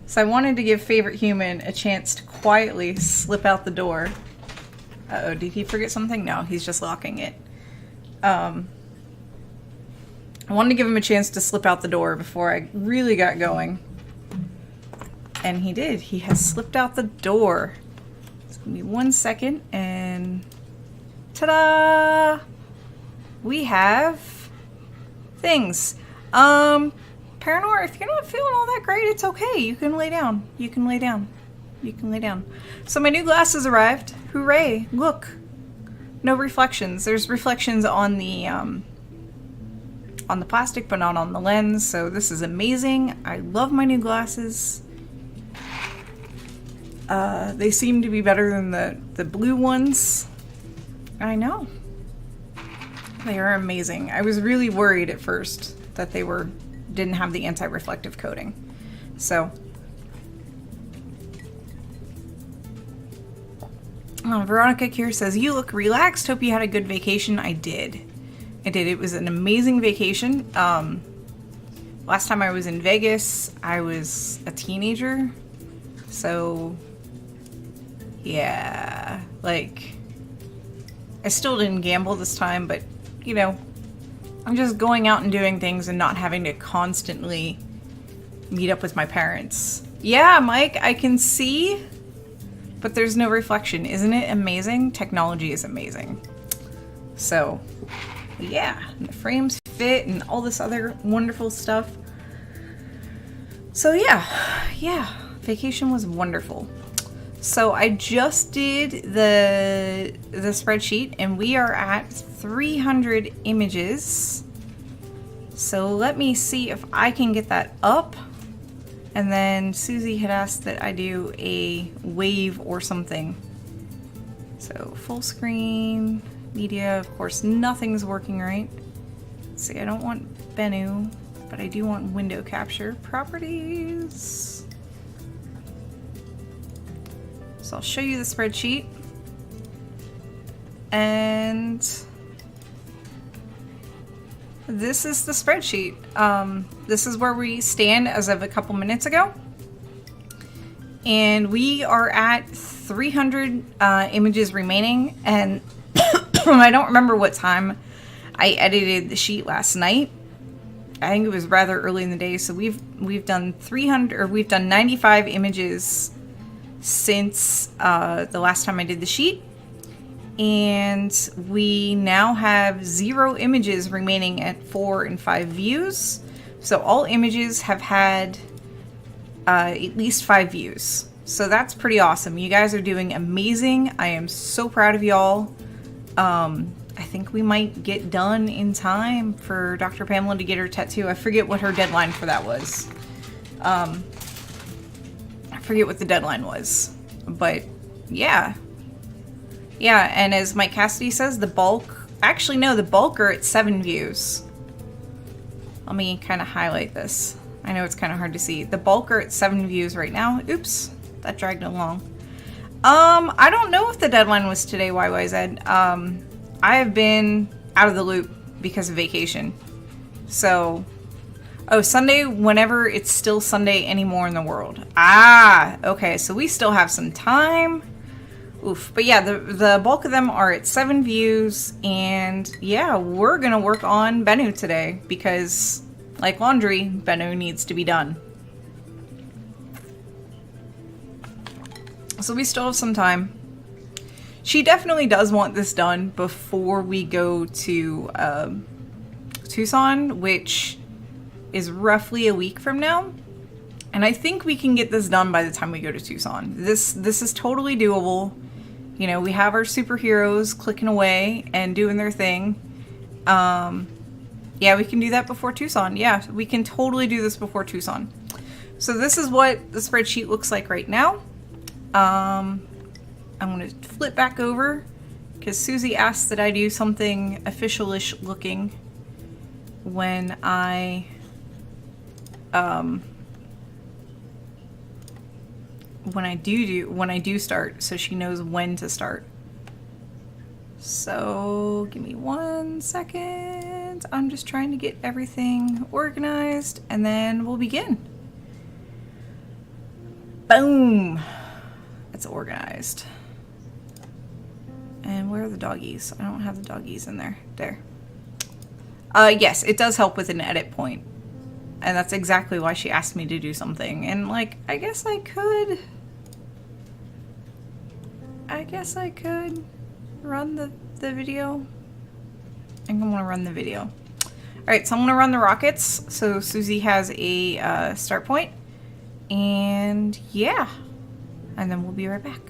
So I wanted to give Favorite Human a chance to quietly slip out the door. Uh-oh, did he forget something? No, he's just locking it. I wanted to give him a chance to slip out the door before I really got going. And he did. He has slipped out the door. Just give me 1 second and ta-da! We have things. Paranor, if you're not feeling all that great, it's okay. You can lay down. You can lay down. You can lay down. So my new glasses arrived. Hooray. Look. No reflections. There's reflections on the plastic, but not on the lens. So this is amazing. I love my new glasses. They seem to be better than the blue ones. I know. They are amazing. I was really worried at first that they didn't have the anti-reflective coating. So Veronica Kier says, you look relaxed. Hope you had a good vacation. I did. It was an amazing vacation. Last time I was in Vegas, I was a teenager. So yeah, like I still didn't gamble this time, but you know, I'm just going out and doing things and not having to constantly meet up with my parents. Yeah, Mike, I can see, but there's no reflection. Isn't it amazing? Technology is amazing. So yeah, and the frames fit and all this other wonderful stuff. So yeah, vacation was wonderful. So I just did the spreadsheet and we are at 300 images. So let me see if I can get that up. And then Susie had asked that I do a wave or something. So full screen, media, of course nothing's working right. Let's see, I don't want Bennu, but I do want window capture. Properties. So I'll show you the spreadsheet. And this is the spreadsheet. This is where we stand as of a couple minutes ago. And we are at 300 images remaining. And I don't remember what time I edited the sheet last night. I think it was rather early in the day. So we've done 95 images since the last time I did the sheet, and we now have 0 images remaining at 4 and 5 views. So all images have had at least 5 views. So that's pretty awesome. You guys are doing amazing. I am so proud of y'all. I think we might get done in time for Dr. Pamela to get her tattoo. I forget what her deadline for that was. Forget what the deadline was, but yeah, and as Mike Cassidy says, the bulk are at 7 views. Let me kind of highlight this. I know it's kind of hard to see. The bulk are at 7 views right now. Oops, that dragged along. I don't know if the deadline was today, YYZ. I have been out of the loop because of vacation. So oh, Sunday, whenever it's still Sunday anymore in the world. Ah, okay, so we still have some time. Oof. But yeah, the bulk of them are at 7 views. And yeah, we're going to work on Bennu today because, like laundry, Bennu needs to be done. So we still have some time. She definitely does want this done before we go to Tucson, which is roughly a week from now, and I think we can get this done by the time we go to Tucson. This is totally doable. You know, we have our superheroes clicking away and doing their thing. Yeah, we can do that before Tucson. Yeah, we can totally do this before Tucson. So this is what the spreadsheet looks like right now. I'm going to flip back over because Susie asked that I do something official-ish looking when I when I do start, so she knows when to start. So give me 1 second. I'm just trying to get everything organized and then we'll begin. Boom! It's organized. And where are the doggies? I don't have the doggies in there. There. Yes, it does help with an edit point. And that's exactly why she asked me to do something. And, like, I guess I could run the video. I think I'm gonna run the video. Alright, so I'm gonna run the rockets. So Susie has a start point. And yeah. And then we'll be right back.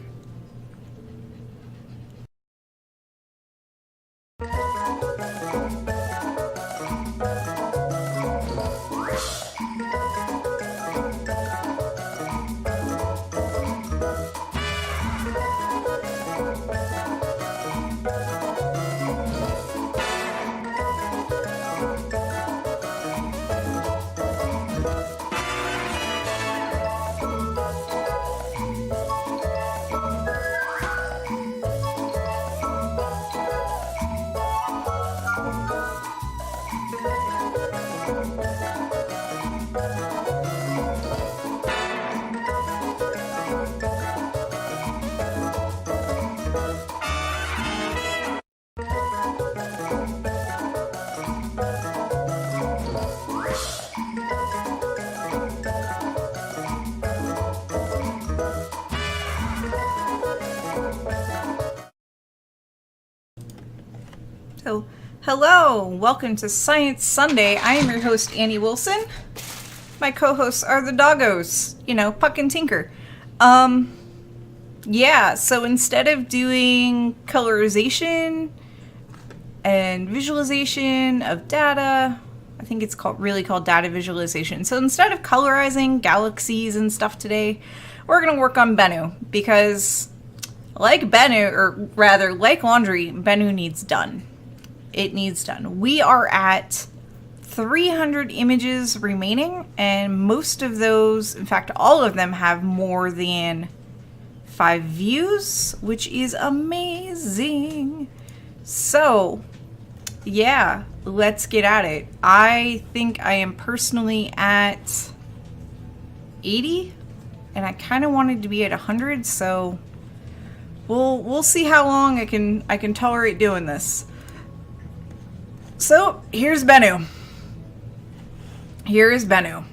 So, hello! Welcome to Science Sunday. I am your host, Annie Wilson. My co-hosts are the doggos. You know, Puck and Tinker. Yeah, so instead of doing colorization and visualization of data, I think it's really called data visualization. So instead of colorizing galaxies and stuff today, we're going to work on Bennu, because like Bennu, or rather like laundry, Bennu needs done. It needs done. We are at 300 images remaining, and most of those, in fact all of them, have more than 5 views, which is amazing. So yeah, let's get at it. I think I am personally at 80, and I kind of wanted to be at 100, so we'll see how long I can tolerate doing this. So here's Bennu. Here is Bennu.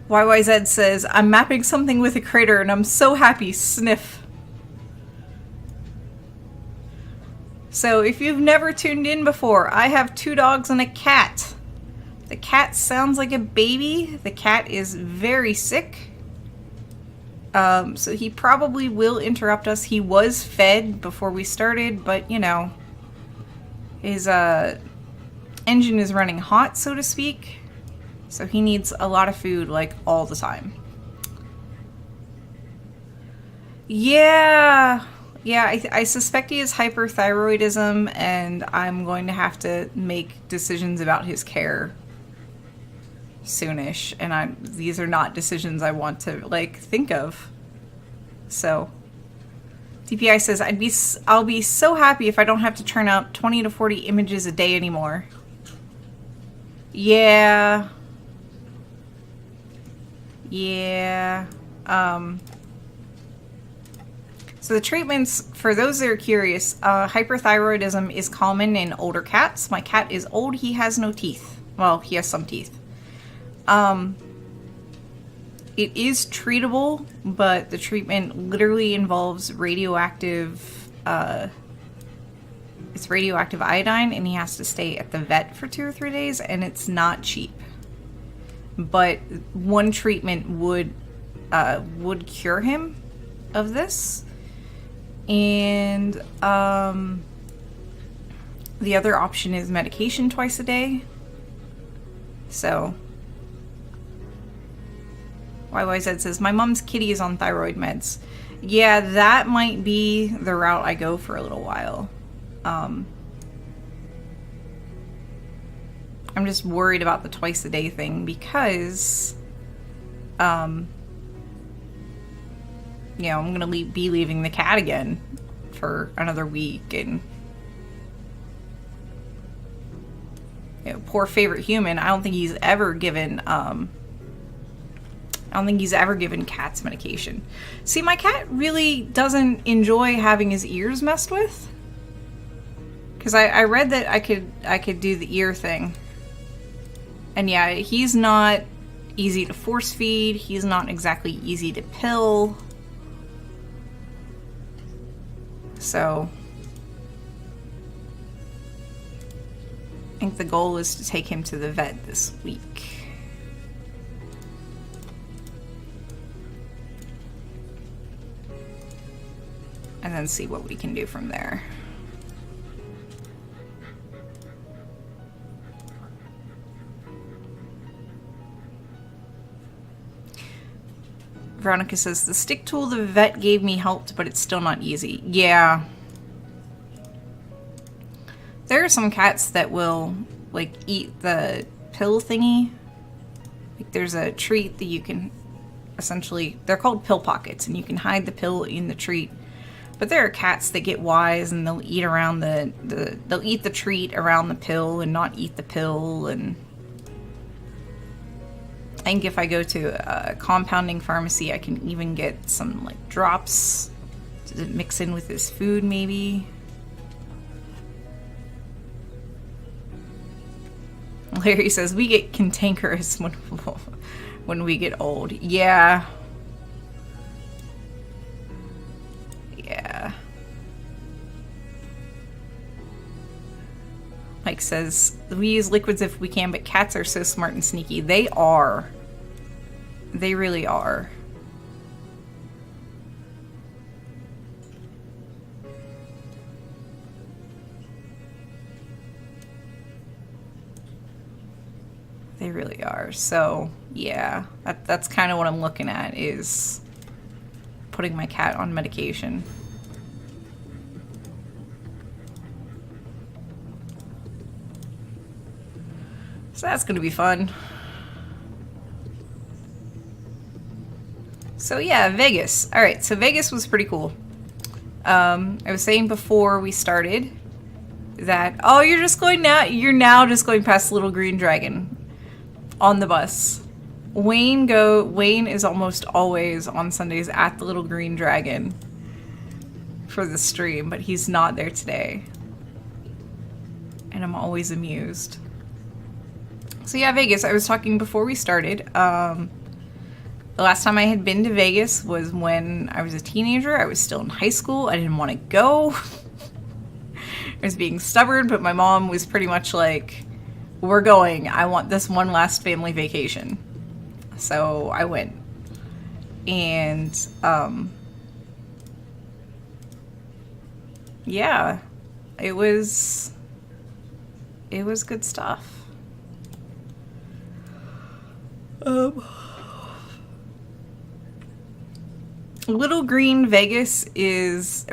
YYZ says, I'm mapping something with a crater and I'm so happy, sniff. So if you've never tuned in before, I have 2 dogs and a cat. The cat sounds like a baby. The cat is very sick. So he probably will interrupt us. He was fed before we started, but you know, his engine is running hot, so to speak. So he needs a lot of food, like, all the time. Yeah, I suspect he has hyperthyroidism, and I'm going to have to make decisions about his care soonish, and these are not decisions I want to, like, think of. So DPI says, I'll be so happy if I don't have to turn out 20 to 40 images a day anymore. Yeah. So the treatments, for those that are curious, hyperthyroidism is common in older cats. My cat is old. He has no teeth. Well, he has some teeth. It is treatable, but the treatment literally involves radioactive, it's radioactive iodine, and he has to stay at the vet for 2 or 3 days, and it's not cheap. But one treatment would cure him of this, and the other option is medication twice a day. So YYZ says, my mom's kitty is on thyroid meds. Yeah, that might be the route I go for a little while. I'm just worried about the twice a day thing because, you know, I'm going to be leaving the cat again for another week, and You know, poor favorite human. I don't think he's ever given cats medication. See, my cat really doesn't enjoy having his ears messed with. Because I read that I could do the ear thing. And yeah, he's not easy to force feed. He's not exactly easy to pill. So I think the goal is to take him to the vet this week. And then see what we can do from there. Veronica says, the stick tool the vet gave me helped, but it's still not easy. Yeah. There are some cats that will, like, eat the pill thingy. Like, there's a treat that you can essentially... They're called pill pockets, and you can hide the pill in the treat. But there are cats that get wise, and they'll eat around they'll eat the treat around the pill and not eat the pill, and... I think if I go to a compounding pharmacy, I can even get some, like, drops to mix in with his food, maybe. Larry says, we get cantankerous when we get old. Yeah. Yeah. Mike says, we use liquids if we can, but cats are so smart and sneaky. They are. They really are. They really are. So, yeah. That's kind of what I'm looking at, is putting my cat on medication. So that's going to be fun. So yeah, Vegas. Alright, so Vegas was pretty cool. I was saying before we started that, oh, you're now just going past Little Green Dragon on the bus. Wayne is almost always on Sundays at the Little Green Dragon for the stream, but he's not there today. And I'm always amused. So yeah, Vegas, I was talking before we started. The last time I had been to Vegas was when I was a teenager. I was still in high school. I didn't want to go. I was being stubborn, but my mom was pretty much like, we're going. I want this one last family vacation. So I went. And, yeah, it was good stuff. Little Green Dragon is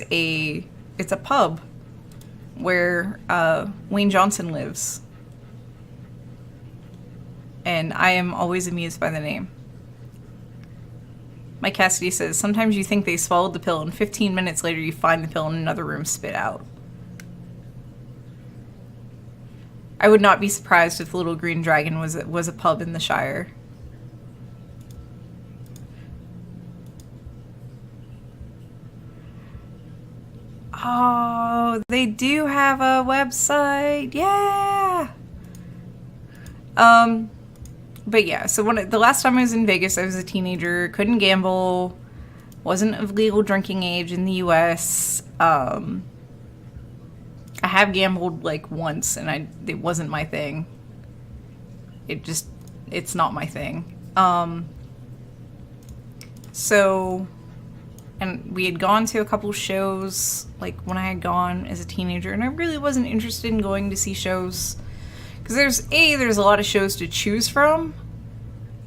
it's a pub where Wayne Johnson lives. And I am always amused by the name. Mike Cassidy says, sometimes you think they swallowed the pill and 15 minutes later you find the pill in another room spit out. I would not be surprised if Little Green Dragon was a pub in the Shire. Oh, they do have a website. Yeah. But yeah, so the last time I was in Vegas, I was a teenager, couldn't gamble, wasn't of legal drinking age in the US. I have gambled like once and it wasn't my thing. It's not my thing. So, and we had gone to a couple shows like when I had gone as a teenager, and I really wasn't interested in going to see shows because there's a lot of shows to choose from.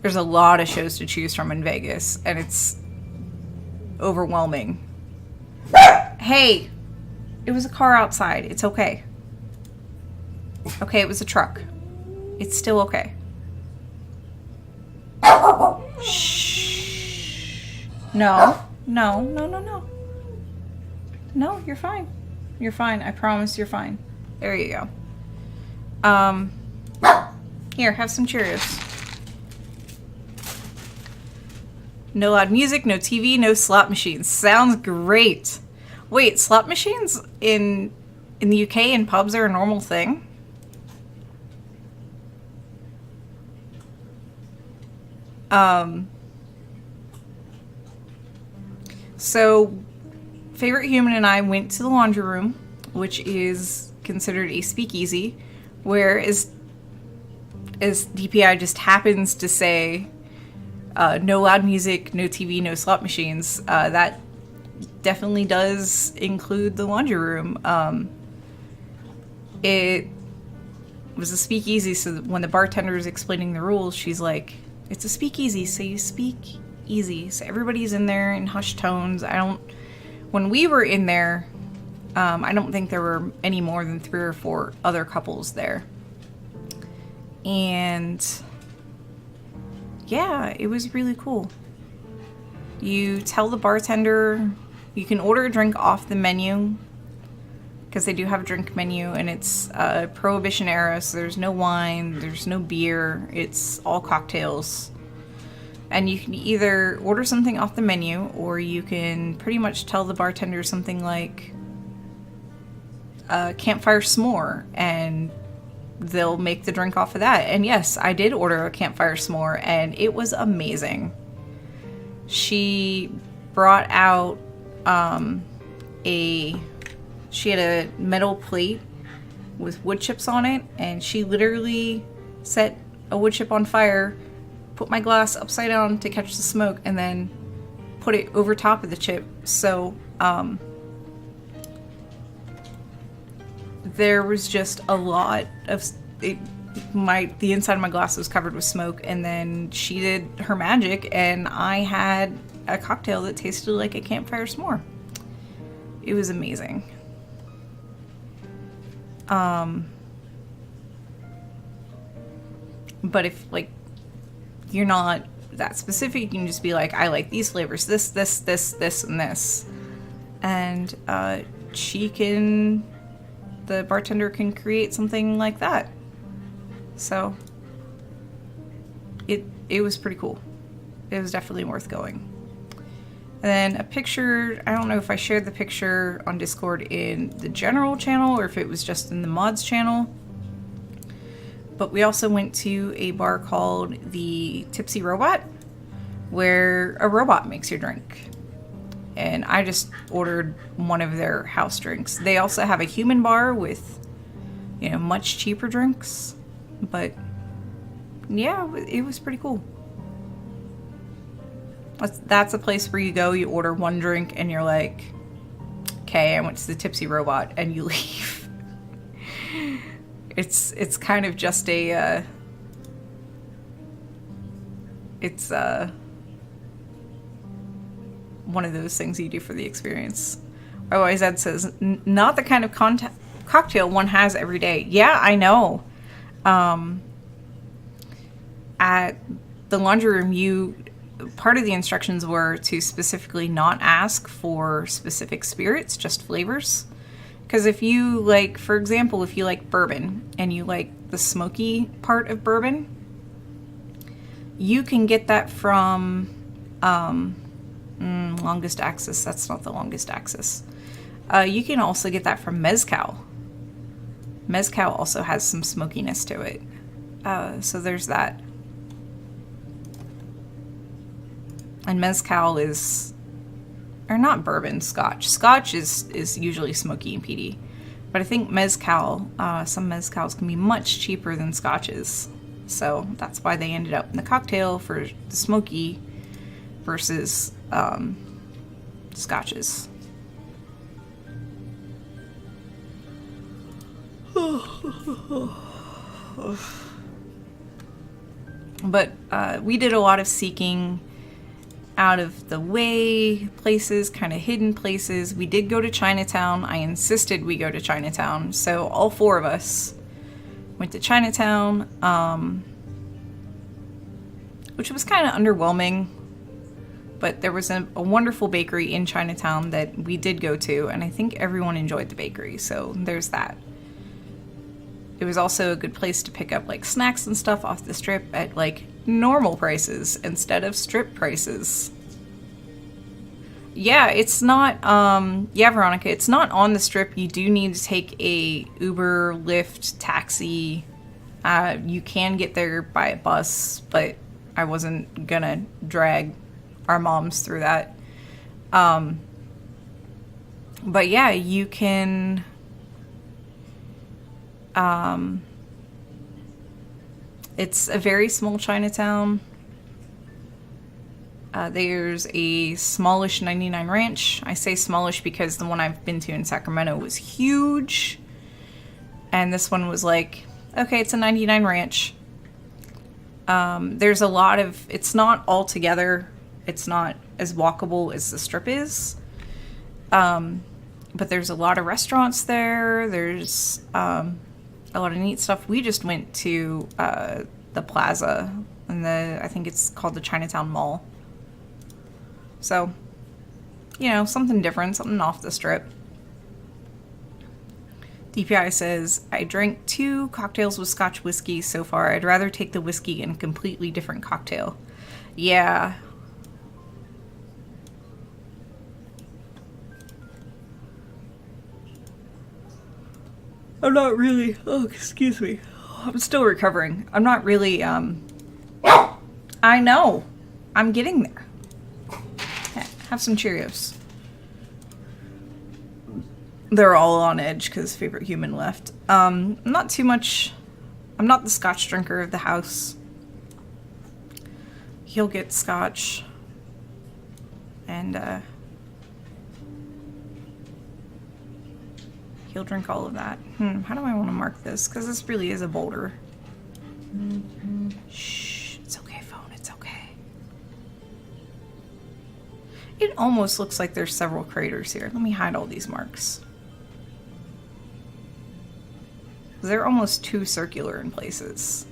There's a lot of shows to choose from in Vegas, and it's overwhelming. Hey, it was a car outside. It's okay. Okay, it was a truck. It's still okay. Shh. No. No, you're fine. You're fine. I promise you're fine. There you go. Here, have some Cheerios. No loud music, no TV, no slot machines. Sounds great. Wait, slot machines in the UK and pubs are a normal thing? So Favorite Human and I went to the laundry room, which is considered a speakeasy, where as DPI just happens to say, no loud music, no TV, no slot machines. That definitely does include the laundry room. It was a speakeasy, so when the bartender is explaining the rules, she's like, it's a speakeasy, so you speak easy. So everybody's in there in hushed tones. When we were in there, I don't think there were any more than 3 or 4 other couples there. And yeah, it was really cool. You tell the bartender, you can order a drink off the menu, because they do have a drink menu, and it's Prohibition era, so there's no wine, there's no beer, it's all cocktails. And you can either order something off the menu, or you can pretty much tell the bartender something like campfire s'more, and they'll make the drink off of that. And yes, I did order a campfire s'more, and it was amazing. She brought out she had a metal plate with wood chips on it, and she literally set a wood chip on fire, put my glass upside down to catch the smoke, and then put it over top of the chip. So there was just a lot of the inside of my glass was covered with smoke, and then she did her magic, and I had a cocktail that tasted like a campfire s'more. It was amazing. But if like you're not that specific, you can just be like, I like these flavors, this, and this, and the bartender can create something like that. So it was pretty cool. It was definitely worth going. And then a picture, I don't know if I shared the picture on Discord in the general channel or if it was just in the mods channel, but we also went to a bar called the Tipsy Robot, where a robot makes your drink. And I just ordered one of their house drinks. They also have a human bar with, much cheaper drinks. But yeah, it was pretty cool. That's a place where you go, you order one drink, and you're like, okay, I went to the Tipsy Robot, and you leave. It's kind of just one of those things you do for the experience. Otherwise, Ed says, not the kind of cocktail one has every day. Yeah, I know. At the laundry room, part of the instructions were to specifically not ask for specific spirits, just flavors. Because if you like, for example, if you like bourbon and you like the smoky part of bourbon, you can get that from Longest Axis. That's not the Longest Axis. You can also get that from Mezcal. Mezcal also has some smokiness to it. So there's that. And Mezcal is, or not bourbon, Scotch. Scotch is usually smoky and peaty. But I think Mezcal, some Mezcals can be much cheaper than Scotches. So that's why they ended up in the cocktail for the smoky versus Scotches. But we did a lot of seeking out of the way places, kind of hidden places. We did go to Chinatown. I insisted we go to Chinatown. So all 4 of us went to Chinatown, which was kind of underwhelming. But there was a wonderful bakery in Chinatown that we did go to, and I think everyone enjoyed the bakery. So there's that. it was also a good place to pick up like snacks and stuff off the strip at like normal prices instead of strip prices. Yeah, it's not, yeah, Veronica, it's not on the strip. You do need to take a Uber, Lyft, taxi. You can get there by a bus, but I wasn't gonna drag our moms through that. But yeah, you can, it's a very small Chinatown. There's a smallish 99 Ranch. I say smallish because the one I've been to in Sacramento was huge. And this one was like, okay, it's a 99 Ranch. There's a lot of, it's not all together. It's not as walkable as the strip is. But there's a lot of restaurants there. There's a lot of neat stuff. We just went to the plaza, and I think it's called the Chinatown Mall. So, you know, something different, something off the strip. DPI says, I drank 2 cocktails with Scotch whiskey so far. I'd rather take the whiskey in a completely different cocktail. Yeah. I'm not really, oh, excuse me. I'm still recovering. I'm not really, I know. I'm getting there. Have some Cheerios. They're all on edge because favorite human left. Not too much. I'm not the Scotch drinker of the house. He'll get Scotch. And, he'll drink all of that. How do I want to mark this? Because this really is a boulder. Shh. It's okay, phone. It's okay. It almost looks like there's several craters here. Let me hide all these marks. They're almost too circular in places.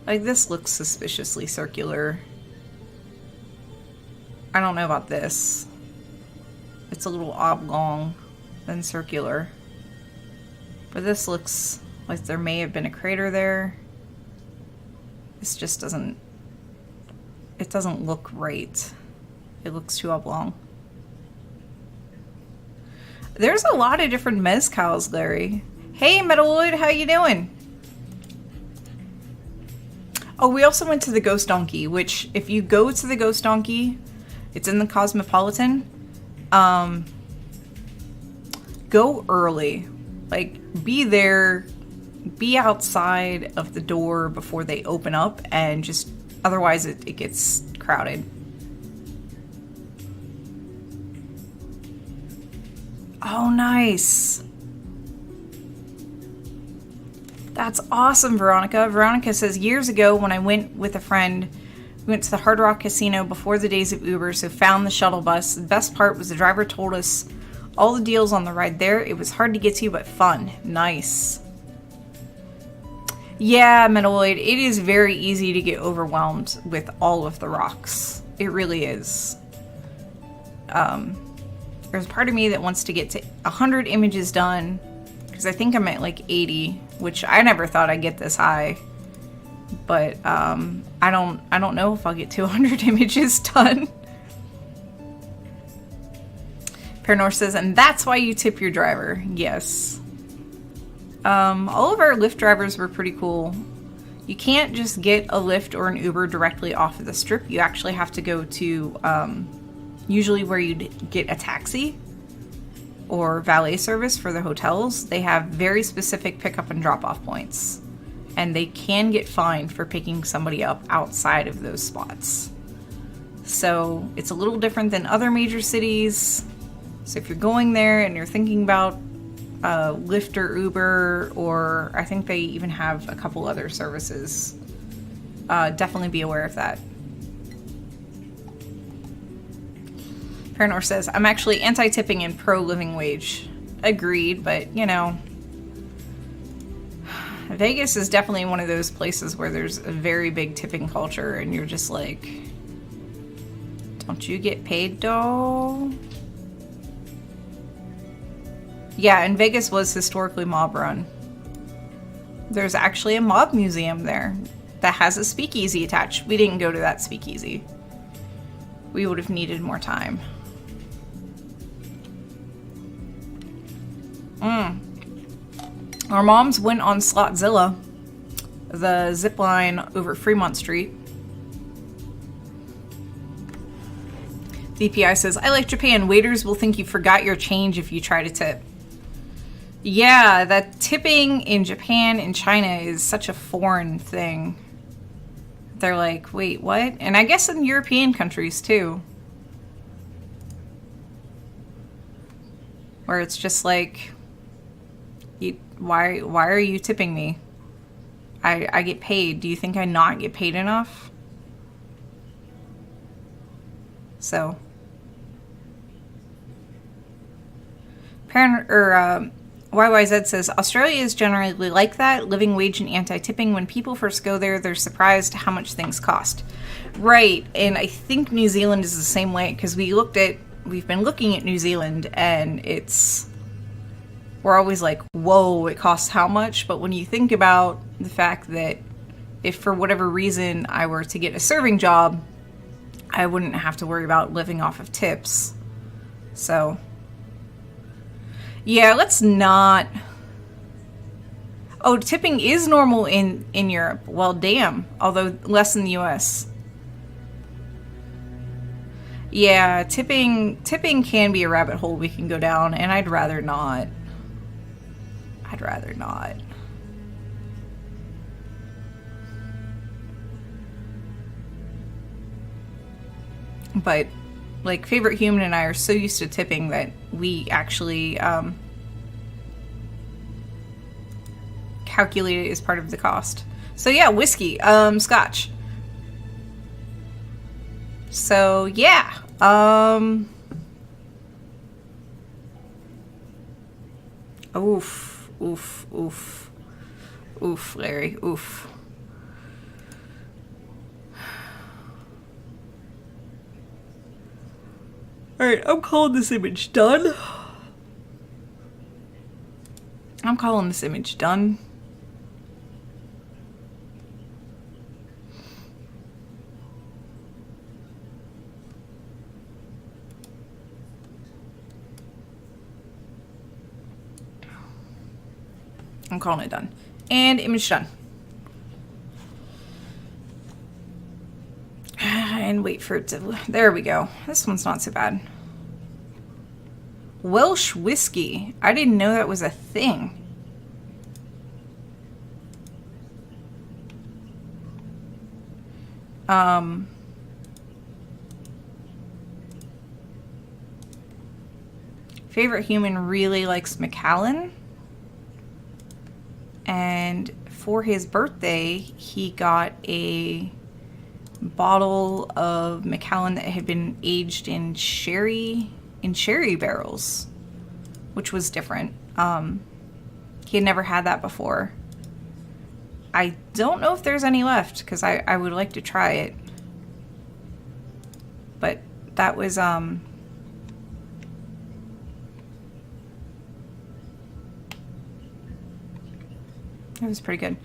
Like this looks suspiciously circular. I don't know about this. It's a little oblong than circular. But this looks like there may have been a crater there. This just doesn't, it doesn't look right. It looks too oblong. There's a lot of different mezcals, Larry. Hey, Metalloid, how you doing? Oh, we also went to the Ghost Donkey, which if you go to the Ghost Donkey, it's in the Cosmopolitan. Go early. Like, be there, be outside of the door before they open up, and just, otherwise it gets crowded. Oh, nice. That's awesome, Veronica. Veronica says, years ago when I went with a friend, we went to the Hard Rock Casino before the days of Uber, so found the shuttle bus. The best part was the driver told us all the deals on the ride there. It was hard to get to, but fun. Nice. Yeah, Metaloid, it is very easy to get overwhelmed with all of the rocks. It really is. There's a part of me that wants to get to 100 images done, because I think I'm at like 80, which I never thought I'd get this high. But I don't know if I'll get to 100 images done. Paranor says, and that's why you tip your driver. Yes. All of our Lyft drivers were pretty cool. You can't just get a Lyft or an Uber directly off of the strip. You actually have to go to usually where you'd get a taxi or valet service for the hotels. They have very specific pickup and drop off points, and they can get fined for picking somebody up outside of those spots. So it's a little different than other major cities. So if you're going there and you're thinking about Lyft or Uber, or I think they even have a couple other services, definitely be aware of that. Paranor says, I'm actually anti-tipping and pro-living wage. Agreed, but, you know, Vegas is definitely one of those places where there's a very big tipping culture, and you're just like, don't you get paid, though? Yeah, and Vegas was historically mob run. There's actually a mob museum there that has a speakeasy attached. We didn't go to that speakeasy. We would have needed more time. Our moms went on Slotzilla, the zip line over Fremont Street. DPI says, I like Japan. Waiters will think you forgot your change if you try to tip. Yeah, that tipping in Japan and China is such a foreign thing. They're like, wait, what? And I guess in European countries too. Where it's just like, why are you tipping me? I get paid. Do you think I not get paid enough? So. YYZ says, Australia is generally like that, living wage and anti-tipping. When people first go there, they're surprised how much things cost. Right, and I think New Zealand is the same way, because we've been looking at New Zealand, and we're always like, whoa, it costs how much? But when you think about the fact that if for whatever reason I were to get a serving job, I wouldn't have to worry about living off of tips. So, yeah, let's not... Oh, tipping is normal in Europe. Well, damn. Although less in the US. Yeah, tipping can be a rabbit hole we can go down, and I'd rather not. I'd rather not. But, like, Favorite Human and I are so used to tipping that we actually calculate it as part of the cost. So yeah, whiskey, scotch. So yeah, oof, oof, oof, oof, Larry, oof. Alright, I'm calling this image done. I'm calling this image done. I'm calling it done. And image done. And wait for it to... There we go. This one's not so bad. Welsh whiskey. I didn't know that was a thing. Favorite Human really likes Macallan. And for his birthday, he got a bottle of Macallan that had been aged in sherry barrels, which was different. He had never had that before. I don't know if there's any left, because I would like to try it. But that was it was pretty good.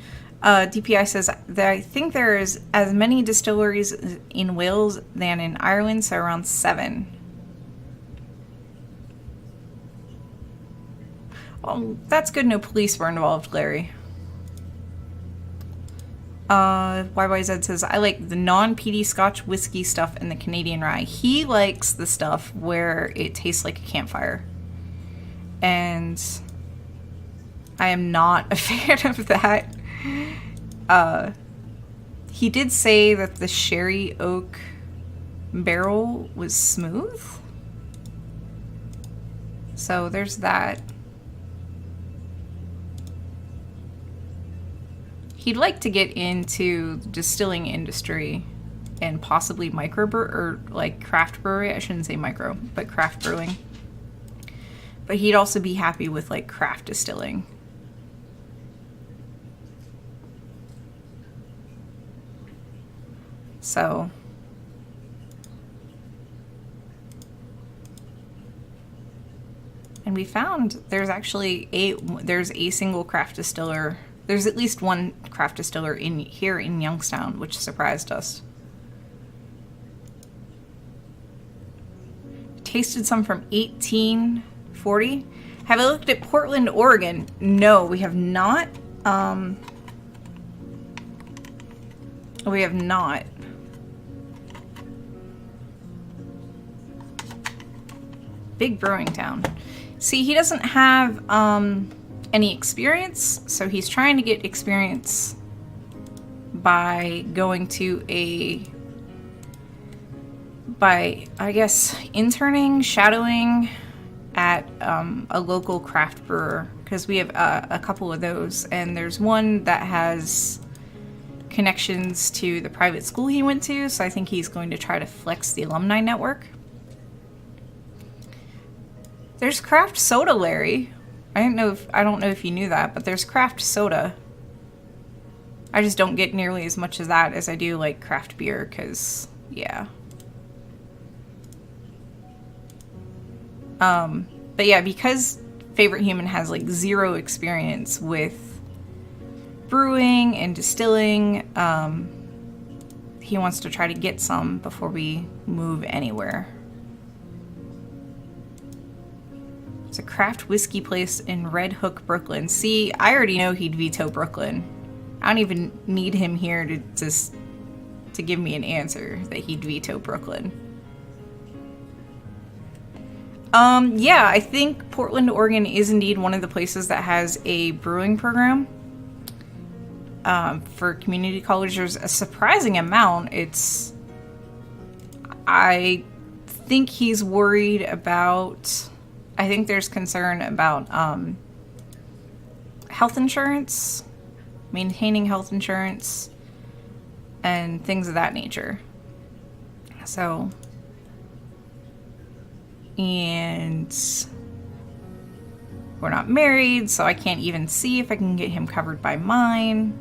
DPI says that I think there's as many distilleries in Wales than in Ireland, so around 7. Well, that's good no police were involved, Larry. YYZ says, I like the non-peaty Scotch whiskey stuff and the Canadian rye. He likes the stuff where it tastes like a campfire. And I am not a fan of that. He did say that the sherry oak barrel was smooth. So there's that. He'd like to get into the distilling industry and possibly craft brewery. I shouldn't say micro, but craft brewing. But he'd also be happy with like craft distilling. So and we found there's actually a single craft distiller There's at least one craft distiller in here in Youngstown, which surprised us. Tasted some from 1840. Have I looked at Portland, Oregon? No, we have not. We have not. Big brewing town. See, he doesn't have any experience, so he's trying to get experience by going to I guess, interning, shadowing at a local craft brewer, because we have a couple of those, and there's one that has connections to the private school he went to, so I think he's going to try to flex the alumni network. There's craft soda, Larry. I don't know if you knew that, but there's craft soda. I just don't get nearly as much of that as I do like craft beer, because yeah. But yeah, because Favorite Human has like zero experience with brewing and distilling, he wants to try to get some before we move anywhere. It's a craft whiskey place in Red Hook, Brooklyn. See, I already know he'd veto Brooklyn. I don't even need him here to give me an answer that he'd veto Brooklyn. Yeah, I think Portland, Oregon is indeed one of the places that has a brewing program. For community college, there's a surprising amount. I think he's worried about, I think there's concern about health insurance, maintaining health insurance, and things of that nature. So, and we're not married, so I can't even see if I can get him covered by mine.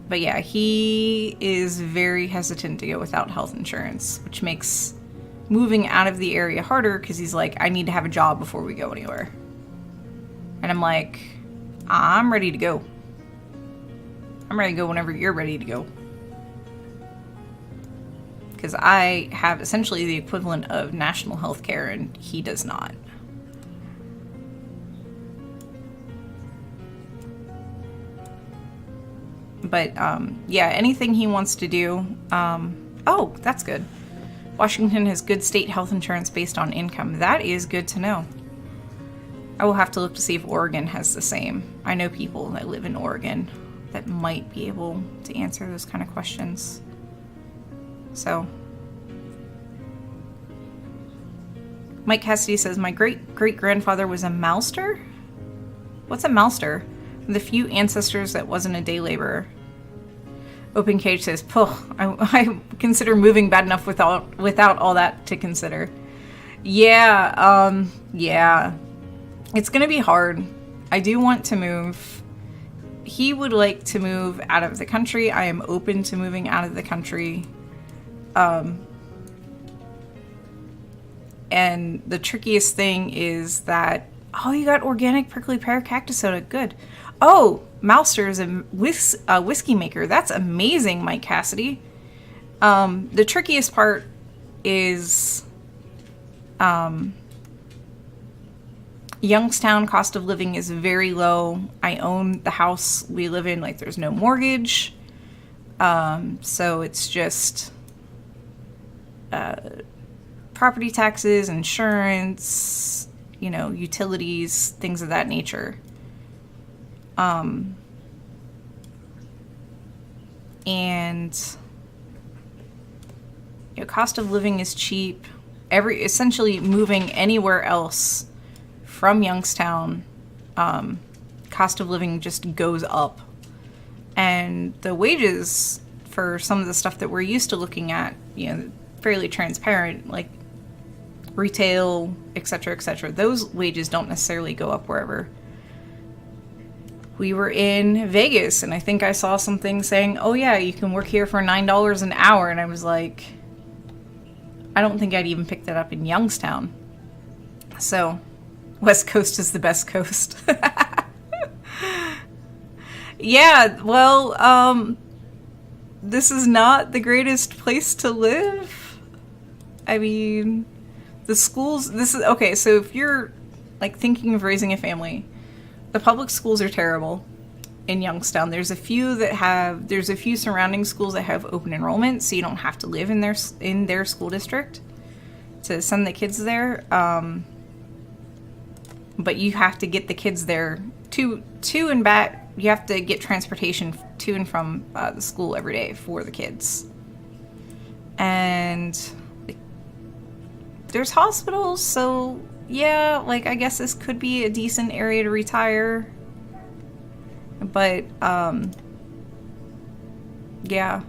But yeah, he is very hesitant to go without health insurance, which makes moving out of the area harder, because he's like, I need to have a job before we go anywhere. And I'm like, I'm ready to go. I'm ready to go whenever you're ready to go. Because I have essentially the equivalent of national health care, and he does not. But, yeah, anything he wants to do. Oh, that's good. Washington has good state health insurance based on income. That is good to know. I will have to look to see if Oregon has the same. I know people that live in Oregon that might be able to answer those kind of questions. So, Mike Cassidy says, my great-great-grandfather was a malster? What's a malster? The few ancestors that wasn't a day laborer. Open Cage says, I consider moving bad enough without all that to consider. Yeah, yeah. It's gonna be hard. I do want to move. He would like to move out of the country. I am open to moving out of the country. And the trickiest thing is that, oh, you got organic prickly pear cactus soda. Good. Oh, Mouster is a whiskey maker. That's amazing, Mike Cassidy. The trickiest part is Youngstown cost of living is very low. I own the house we live in. Like, there's no mortgage. So it's just property taxes, insurance, you know, utilities, things of that nature. And you know, cost of living is cheap. Essentially moving anywhere else from Youngstown, cost of living just goes up. And the wages for some of the stuff that we're used to looking at, you know, fairly transparent, like retail, etc., those wages don't necessarily go up wherever. We were in Vegas, and I think I saw something saying, oh yeah, you can work here for $9 an hour, and I was like, I don't think I'd even pick that up in Youngstown. So, West Coast is the best coast. Yeah, well, this is not the greatest place to live. I mean, the schools, this is, okay, so if you're, like, thinking of raising a family, the public schools are terrible in Youngstown. There's a few surrounding schools that have open enrollment, so you don't have to live in their school district to send the kids there. But you have to get the kids there to and back. You have to get transportation to and from the school every day for the kids. And there's hospitals, so yeah, like, I guess this could be a decent area to retire. But, yeah.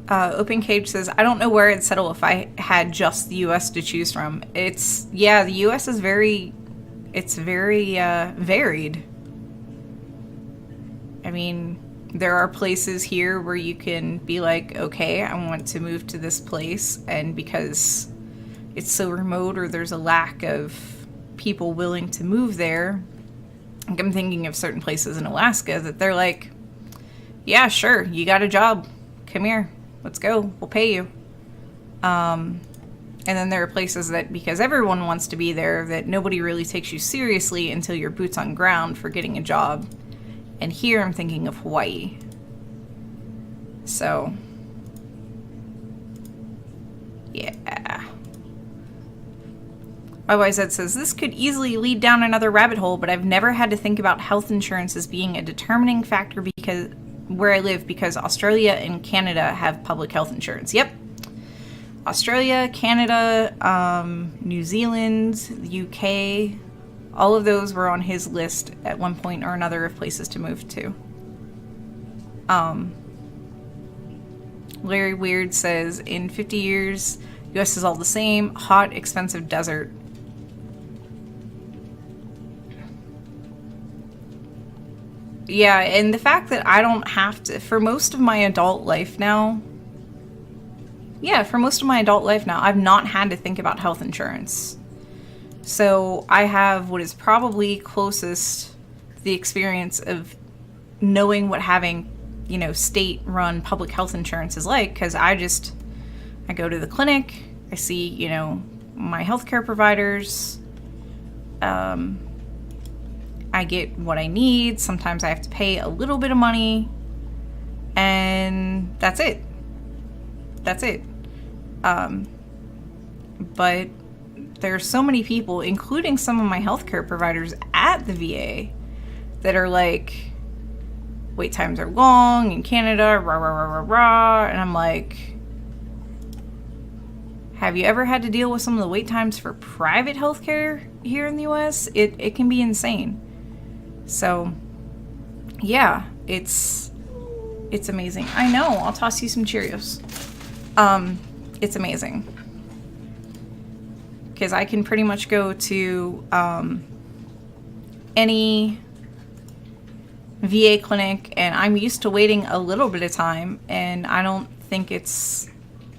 Open Cage says, I don't know where I'd settle if I had just the US to choose from. Yeah, the US is very varied. I mean, there are places here where you can be like, okay, I want to move to this place, and because it's so remote or there's a lack of people willing to move there, like, I'm thinking of certain places in Alaska that they're like, yeah, sure, you got a job, come here, let's go, we'll pay you. And then there are places that, because everyone wants to be there, that nobody really takes you seriously until you're boots on ground for getting a job. And here I'm thinking of Hawaii. So, yeah. YYZ says, this could easily lead down another rabbit hole, but I've never had to think about health insurance as being a determining factor because where I live, because Australia and Canada have public health insurance. Yep. Australia, Canada, New Zealand, the UK, all of those were on his list at one point or another of places to move to. Larry Weird says, in 50 years, US is all the same, hot, expensive desert. Yeah, and the fact that I don't have to, for most of my adult life now, I've not had to think about health insurance. So I have what is probably closest to the experience of knowing what having, state-run public health insurance is like, because I go to the clinic, I see, my healthcare providers, I get what I need. Sometimes I have to pay a little bit of money, and that's it. But there are so many people, including some of my healthcare providers at the VA, that are like, wait times are long in Canada, rah, rah, rah, rah, rah. And I'm like, have you ever had to deal with some of the wait times for private healthcare here in the US? It can be insane. So, yeah, it's amazing. I know, I'll toss you some Cheerios. It's amazing. Because I can pretty much go to any VA clinic, and I'm used to waiting a little bit of time, and I don't think it's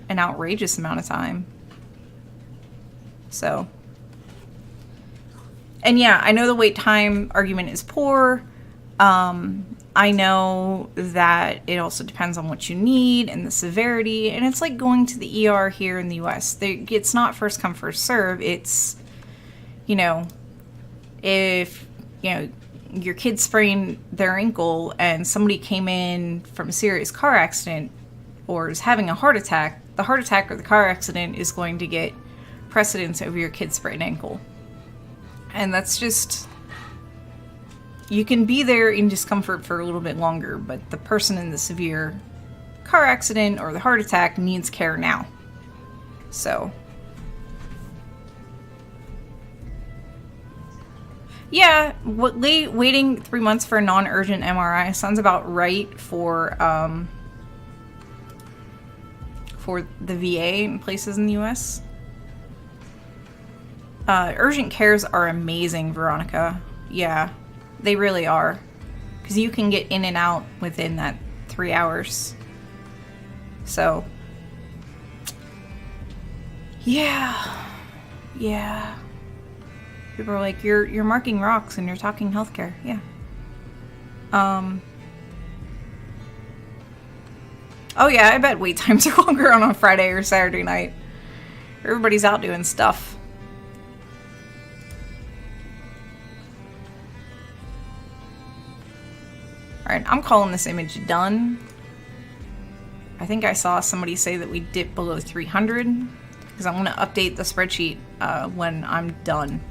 an outrageous amount of time. So, and yeah, I know the wait time argument is poor. I know that it also depends on what you need and the severity, and it's like going to the ER here in the US. It's not first come, first serve. It's, if, your kid sprained their ankle and somebody came in from a serious car accident or is having a heart attack, the heart attack or the car accident is going to get precedence over your kid's sprained ankle. And that's just, you can be there in discomfort for a little bit longer, but the person in the severe car accident or the heart attack needs care now. So, yeah, waiting 3 months for a non-urgent MRI sounds about right for the VA in places in the US. Urgent cares are amazing, Veronica. Yeah, they really are. Because you can get in and out within that 3 hours. So, Yeah. Yeah. People are like, you're marking rocks and you're talking healthcare. Yeah. Oh yeah, I bet wait times are longer on a Friday or Saturday night. Everybody's out doing stuff. Alright, I'm calling this image done. I think I saw somebody say that we dipped below 300, because I'm going to update the spreadsheet when I'm done.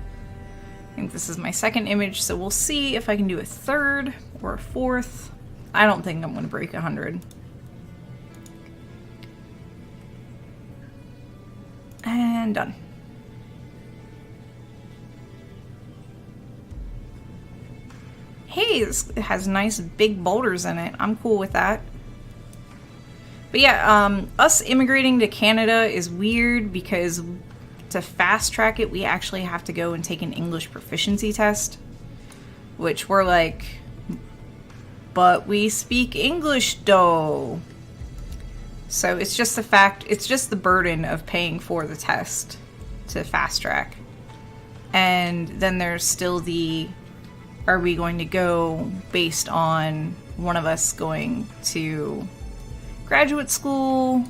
I think this is my second image, so we'll see if I can do a third or a fourth. I don't think I'm going to break 100. And done. Hey, this has nice big boulders in it. I'm cool with that. But yeah, us immigrating to Canada is weird because to fast track it, we actually have to go and take an English proficiency test. Which we're like, but we speak English though. So it's just the fact, it's just the burden of paying for the test to fast track. And then there's still the, are we going to go based on one of us going to graduate school,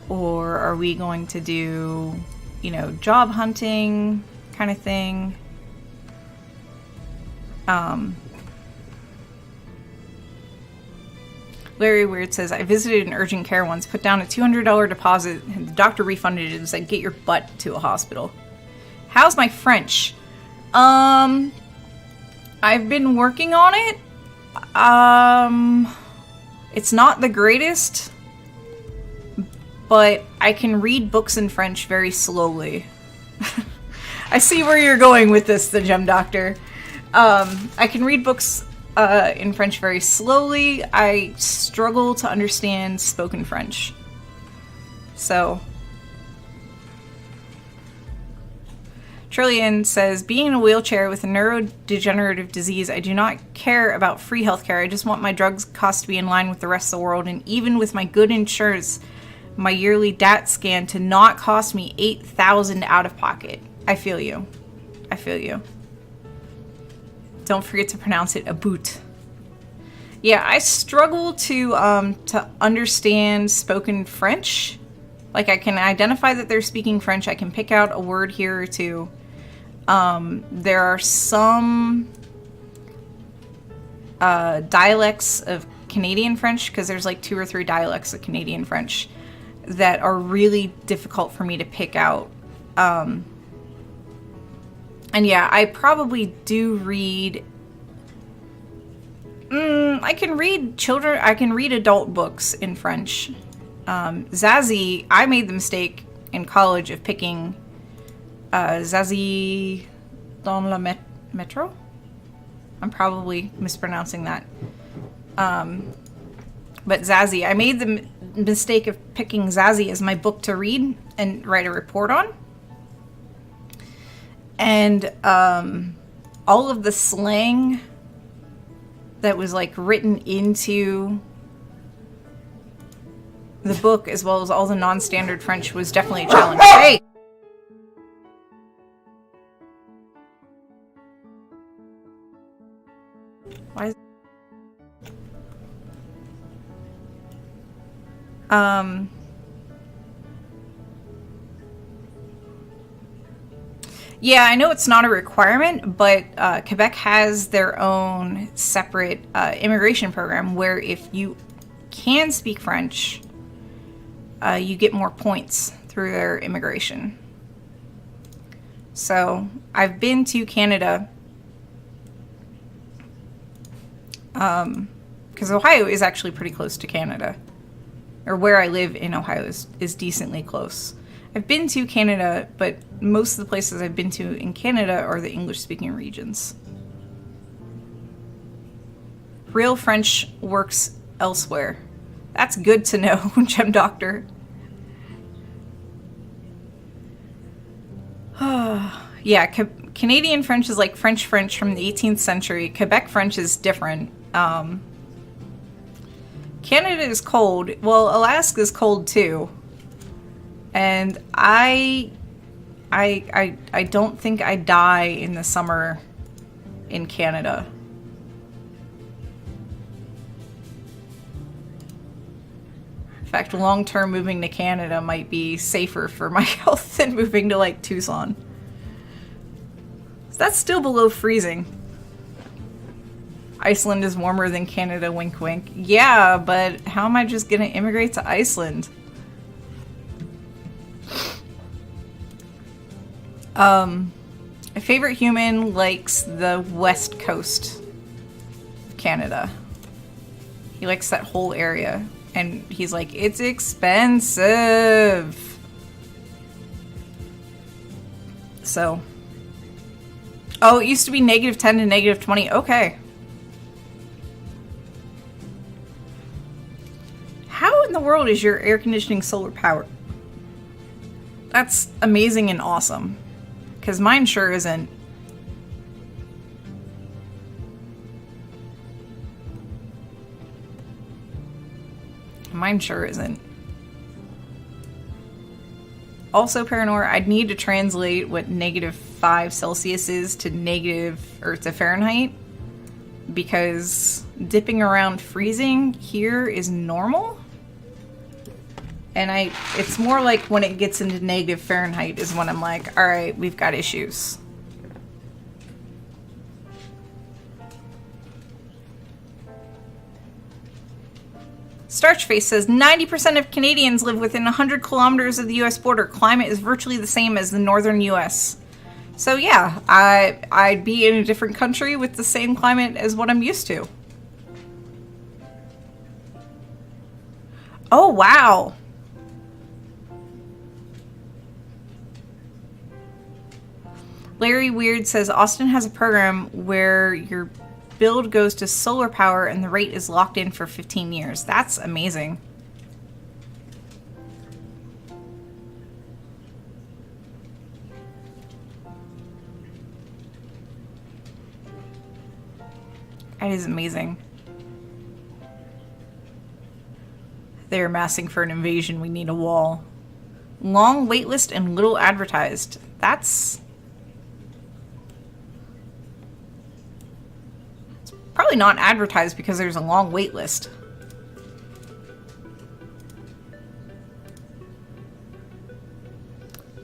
or are we going to do, you know, job hunting kind of thing? Larry Weird says, I visited an urgent care once, put down a $200 deposit, and the doctor refunded it and said, get your butt to a hospital. How's my French? I've been working on it. It's not the greatest, but I can read books in French very slowly. I see where you're going with this, the Gem Doctor. I can read books in French very slowly. I struggle to understand spoken French. So, Trillian says, being in a wheelchair with a neurodegenerative disease, I do not care about free healthcare. I just want my drugs cost to be in line with the rest of the world. And even with my good insurance, my yearly DAT scan to not cost me $8,000 out of pocket. I feel you. I feel you. Don't forget to pronounce it a boot. Yeah, I struggle to understand spoken French. Like, I can identify that they're speaking French. I can pick out a word here or two. There are some dialects of Canadian French, because there's like 2 or 3 dialects of Canadian French that are really difficult for me to pick out. And yeah, I probably do read... I can read adult books in French. Zazie, I made the mistake in college of picking Zazie dans la métro? I'm probably mispronouncing that. But Zazie, I made the mistake of picking Zazie as my book to read and write a report on. And all of the slang that was like written into the book, as well as all the non-standard French, was definitely a challenge. Hey! Why is... Yeah, I know it's not a requirement, but Quebec has their own separate immigration program where if you can speak French, you get more points through their immigration. So I've been to Canada because Ohio is actually pretty close to Canada, or where I live in Ohio is decently close. I've been to Canada, but most of the places I've been to in Canada are the English-speaking regions. Real French works elsewhere. That's good to know, Gem Doctor. Yeah, Canadian French is like French from the 18th century. Quebec French is different. Canada is cold. Well, Alaska is cold too. And I don't think I die in the summer in Canada. In fact, long-term moving to Canada might be safer for my health than moving to like Tucson. So that's still below freezing. Iceland is warmer than Canada, wink wink. Yeah, but how am I just gonna immigrate to Iceland? A favorite human likes the west coast of Canada. He likes that whole area. And he's like, it's expensive. So. Oh, it used to be -10 to -20. Okay. How in the world is your air conditioning solar powered? That's amazing and awesome. Because mine sure isn't. Mine sure isn't. Also, Paranor, I'd need to translate what -5 Celsius is to to Fahrenheit. Because dipping around freezing here is normal. And it's more like when it gets into negative Fahrenheit is when I'm like, all right, we've got issues. Starchface says 90% of Canadians live within 100 kilometers of the US border. Climate is virtually the same as the northern US. So yeah, I'd be in a different country with the same climate as what I'm used to. Oh, wow. Larry Weird says Austin has a program where your build goes to solar power and the rate is locked in for 15 years. That's amazing. That is amazing. They're amassing for an invasion. We need a wall. Long waitlist and little advertised. That's probably not advertised because there's a long wait list.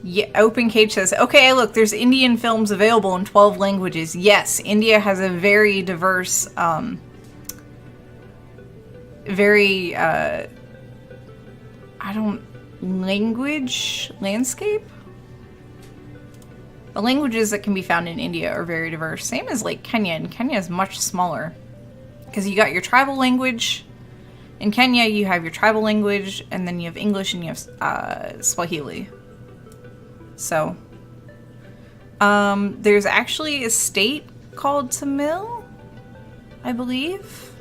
Yeah, Open Cage says, okay, look, there's Indian films available in 12 languages. Yes, India has a very diverse, landscape? The languages that can be found in India are very diverse. Same as like Kenya, and Kenya is much smaller. Because you got your tribal language. In Kenya, you have your tribal language, and then you have English and you have Swahili. So, there's actually a state called Tamil, I believe.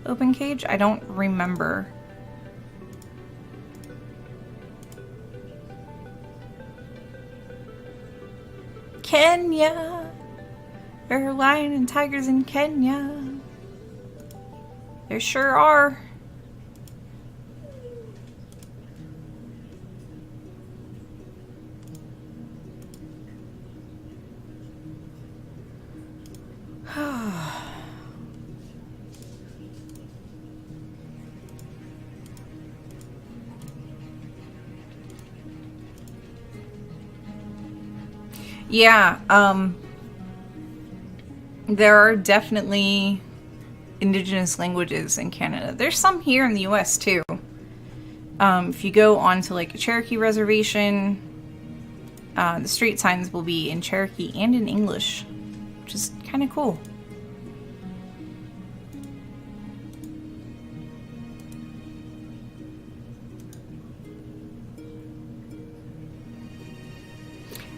Open Cage? I don't remember. Kenya. There are lions and tigers in Kenya. There sure are. Yeah, there are definitely indigenous languages in Canada. There's some here in the US too. If you go onto like a Cherokee reservation, the street signs will be in Cherokee and in English, which is kind of cool.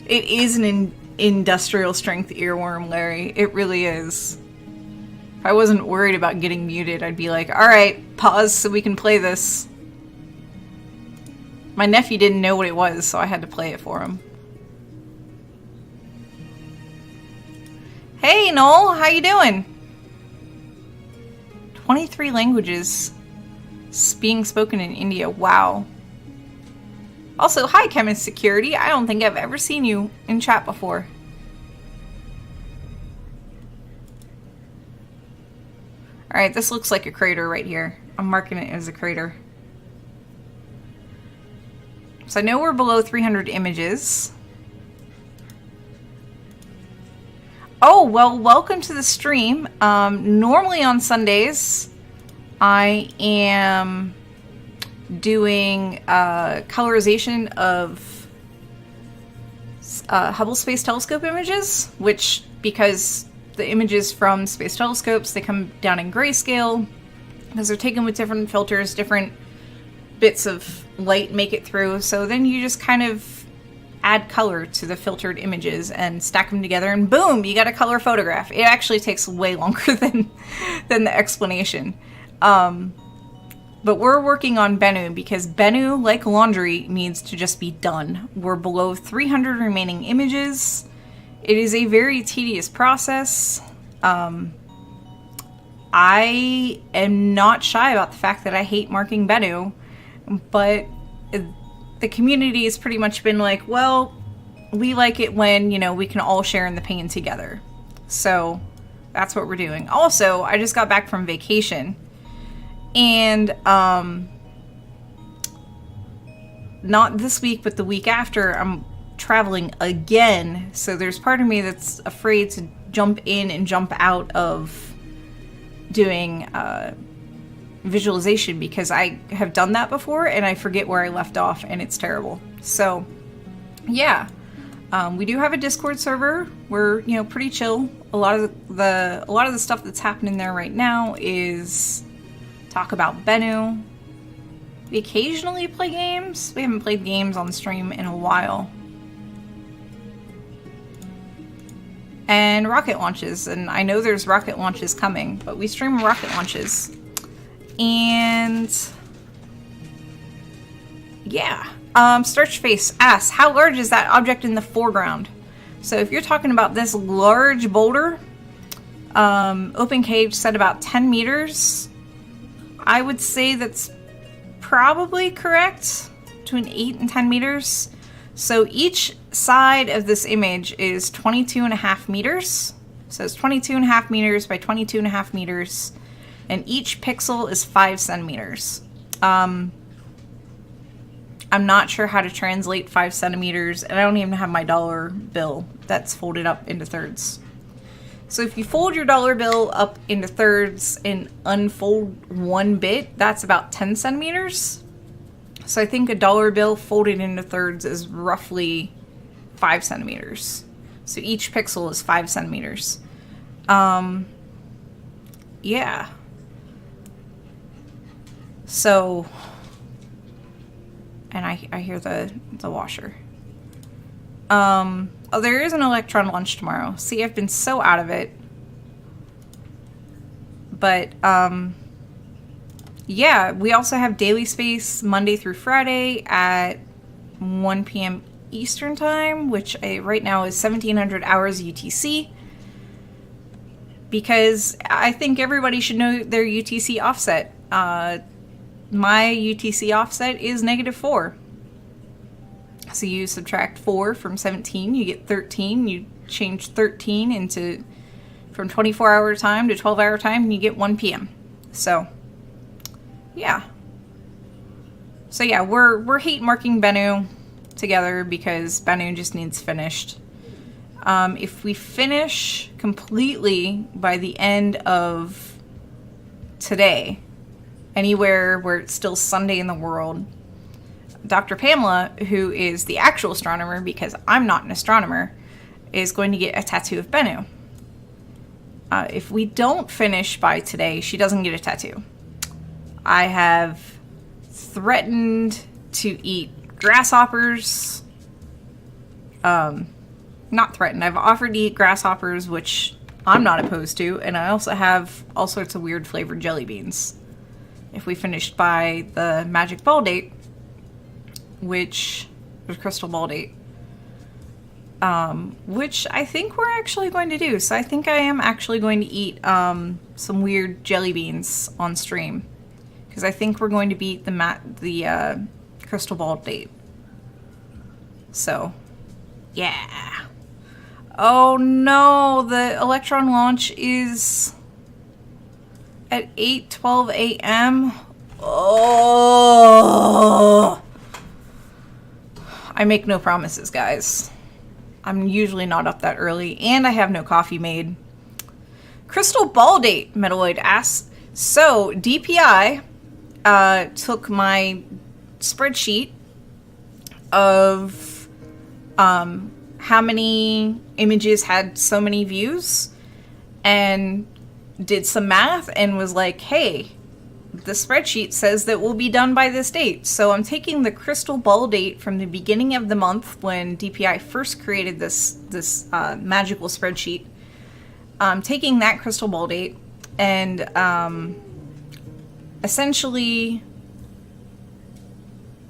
It is an industrial strength earworm, Larry. It really is. If I wasn't worried about getting muted, I'd be like, alright, pause so we can play this. My nephew didn't know what it was, so I had to play it for him. Hey, Noel, how you doing? 23 languages being spoken in India. Wow. Also, hi, Chemist Security. I don't think I've ever seen you in chat before. Alright, this looks like a crater right here. I'm marking it as a crater. So I know we're below 300 images. Oh, well, welcome to the stream. Normally on Sundays, I am doing colorization of Hubble Space Telescope images, which, because the images from space telescopes, they come down in grayscale, because they're taken with different filters, different bits of light make it through, so then you just kind of add color to the filtered images and stack them together, and boom, you got a color photograph. It actually takes way longer than the explanation. But we're working on Bennu because Bennu, like laundry, needs to just be done. We're below 300 remaining images. It is a very tedious process. I am not shy about the fact that I hate marking Bennu, but the community has pretty much been like, well, we like it when, you know, we can all share in the pain together. So that's what we're doing. Also, I just got back from vacation, and not this week, but the week after, I'm traveling again. So there's part of me that's afraid to jump in and jump out of doing visualization, because I have done that before and I forget where I left off, and it's terrible. So yeah, we do have a Discord server. We're, you know, pretty chill. A lot of the stuff that's happening there right now is talk about Bennu. We occasionally play games. We haven't played games on stream in a while. And rocket launches, and I know there's rocket launches coming, but we stream rocket launches. And yeah, Starchface asks, how large is that object in the foreground? So if you're talking about this large boulder, Open Cage said about 10 meters. I would say that's probably correct, between 8 and 10 meters. So each side of this image is 22.5 meters. So it's 22.5 meters by 22.5 meters. And each pixel is 5 centimeters. I'm not sure how to translate 5 centimeters, and I don't even have my dollar bill that's folded up into thirds. So if you fold your dollar bill up into thirds and unfold one bit, that's about 10 centimeters. So I think a dollar bill folded into thirds is roughly 5 centimeters. So each pixel is 5 centimeters. Yeah. So, and I hear the washer. Oh, there is an Electron launch tomorrow. See, I've been so out of it. But, yeah, we also have Daily Space Monday through Friday at 1 p.m. Eastern Time, which right now is 1700 hours UTC. Because I think everybody should know their UTC offset. My UTC offset is -4. So you subtract 4 from 17, you get 13. You change 13 into from 24-hour time to 12-hour time, and you get 1 p.m. So, yeah. So yeah, we're hate marking Bennu together because Bennu just needs finished. If we finish completely by the end of today, anywhere where it's still Sunday in the world, Dr. Pamela, who is the actual astronomer, because I'm not an astronomer, is going to get a tattoo of Bennu. If we don't finish by today, she doesn't get a tattoo. I have threatened to eat grasshoppers. Not threatened. I've offered to eat grasshoppers, which I'm not opposed to, and I also have all sorts of weird flavored jelly beans. If we finished by the magic ball date, which was crystal ball date, which I think we're actually going to do. So I think I am actually going to eat some weird jelly beans on stream, because I think we're going to beat the crystal ball date. So, yeah. Oh no, the Electron launch is at 8:12 a.m. Oh, I make no promises, guys. I'm usually not up that early, and I have no coffee made. Crystal ball date, Metaloid asks. So, DPI took my spreadsheet of how many images had so many views and did some math and was like, hey, the spreadsheet says that we'll be done by this date. So I'm taking the crystal ball date from the beginning of the month when DPI first created this magical spreadsheet. I'm taking that crystal ball date and essentially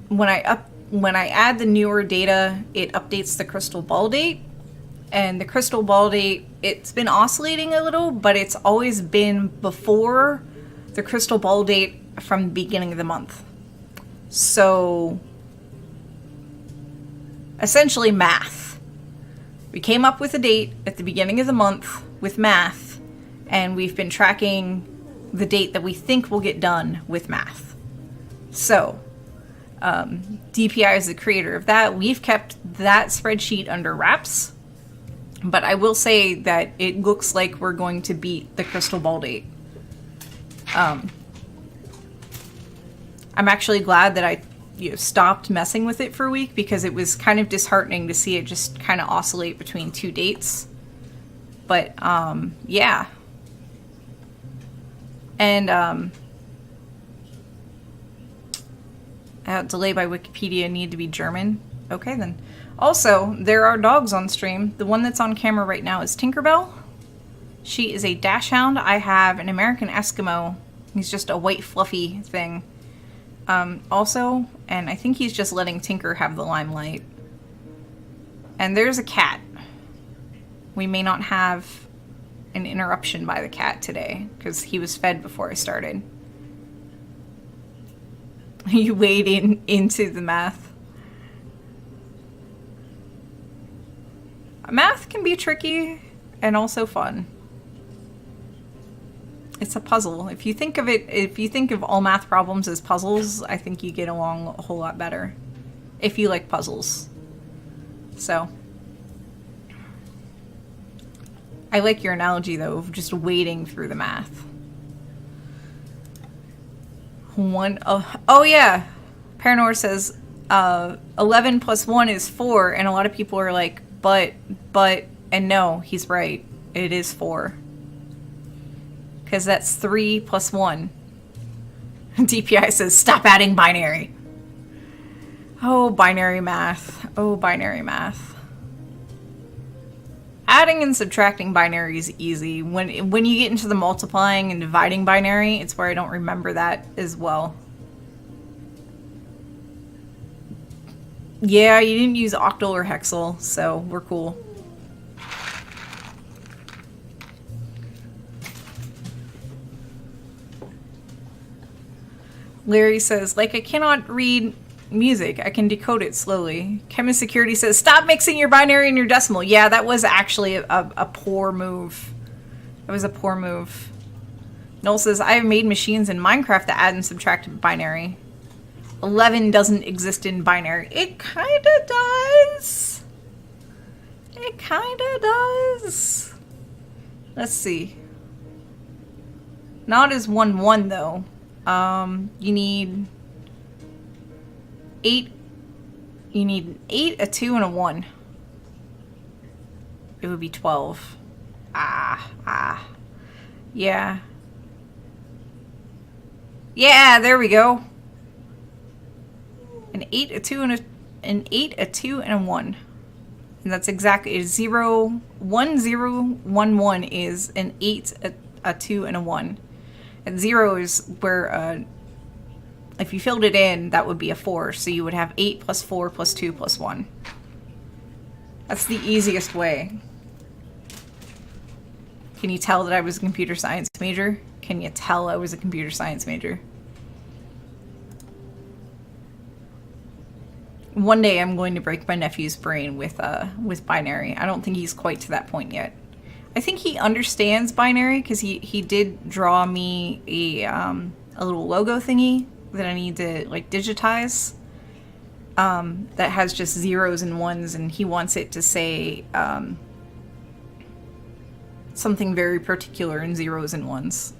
when I add the newer data, it updates the crystal ball date. And the crystal ball date, it's been oscillating a little, but it's always been before the crystal ball date from the beginning of the month. So, essentially math. We came up with a date at the beginning of the month with math, and we've been tracking the date that we think will get done with math. So, DPI is the creator of that. We've kept that spreadsheet under wraps, but I will say that it looks like we're going to beat the crystal ball date. I'm actually glad that I stopped messing with it for a week because it was kind of disheartening to see it just kind of oscillate between two dates. But, yeah. And, delay by Wikipedia need to be German. Okay, then. Also, there are dogs on stream. The one that's on camera right now is Tinkerbell. She is a dachshund. I have an American Eskimo. He's just a white fluffy thing. Also, and I think he's just letting Tinker have the limelight. And there's a cat. We may not have an interruption by the cat today because he was fed before I started. You wade into the math. Math can be tricky and also fun. It's a puzzle. If you think of all math problems as puzzles, I think you get along a whole lot better. If you like puzzles. So. I like your analogy, though, of just wading through the math. Oh yeah. Paranor says, 11 plus 1 is 4, and a lot of people are like, but, and no, he's right. It is 4. Because that's 3 plus 1. DPI says, stop adding binary. Oh, binary math. Oh, binary math. Adding and subtracting binary is easy. When you get into the multiplying and dividing binary, it's where I don't remember that as well. Yeah, you didn't use octal or hexal, so we're cool. Larry says, like, I cannot read music. I can decode it slowly. Chemist Security says, stop mixing your binary and your decimal. Yeah, that was actually a poor move. That was a poor move. Noel says, I have made machines in Minecraft that add and subtract binary. 11 doesn't exist in binary. It kinda does. It kinda does. Let's see. Not as 1-1 though. You need 8. You need an 8, a 2, and a 1. It would be 12. Yeah. Yeah, there we go. An 8, a 2, and an 8, a 2, and a 1. And that's exactly 0, 1, 0, 1, 1 is an 8, a 2, and a 1. And 0 is where if you filled it in, that would be a 4. So you would have 8 plus 4 plus 2 plus 1. That's the easiest way. Can you tell that I was a computer science major? Can you tell I was a computer science major? One day I'm going to break my nephew's brain with binary. I don't think he's quite to that point yet. I think he understands binary because he did draw me a little logo thingy that I need to like digitize. That has just zeros and ones, and he wants it to say something very particular in zeros and ones.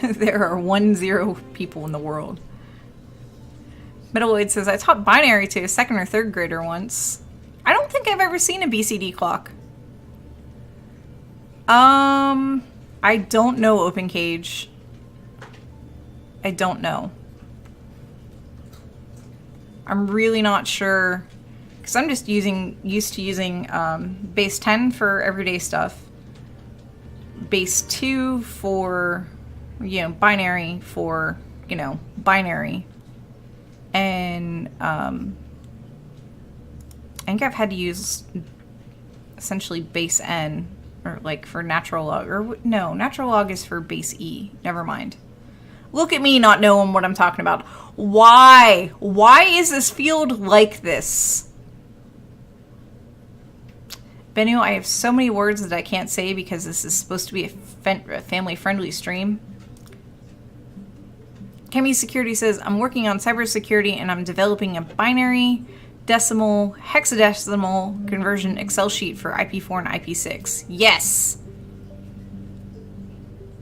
There are 10 people in the world. Metalloid says, I taught binary to a 2nd or 3rd grader once. I don't think I've ever seen a BCD clock. I don't know, OpenCage. I don't know. I'm really not sure, because I'm just used to using base 10 for everyday stuff, base 2 for, you know, binary for, you know, binary, and I think I've had to use essentially base N, or like for natural log, or no, natural log is for base E. Never mind. Look at me not knowing what I'm talking about. Why? Why is this field like this? Bennu, I have so many words that I can't say because this is supposed to be a family-friendly stream. Chemi Security says, I'm working on cybersecurity and I'm developing a binary, decimal, hexadecimal conversion Excel sheet for IP4 and IP6. Yes!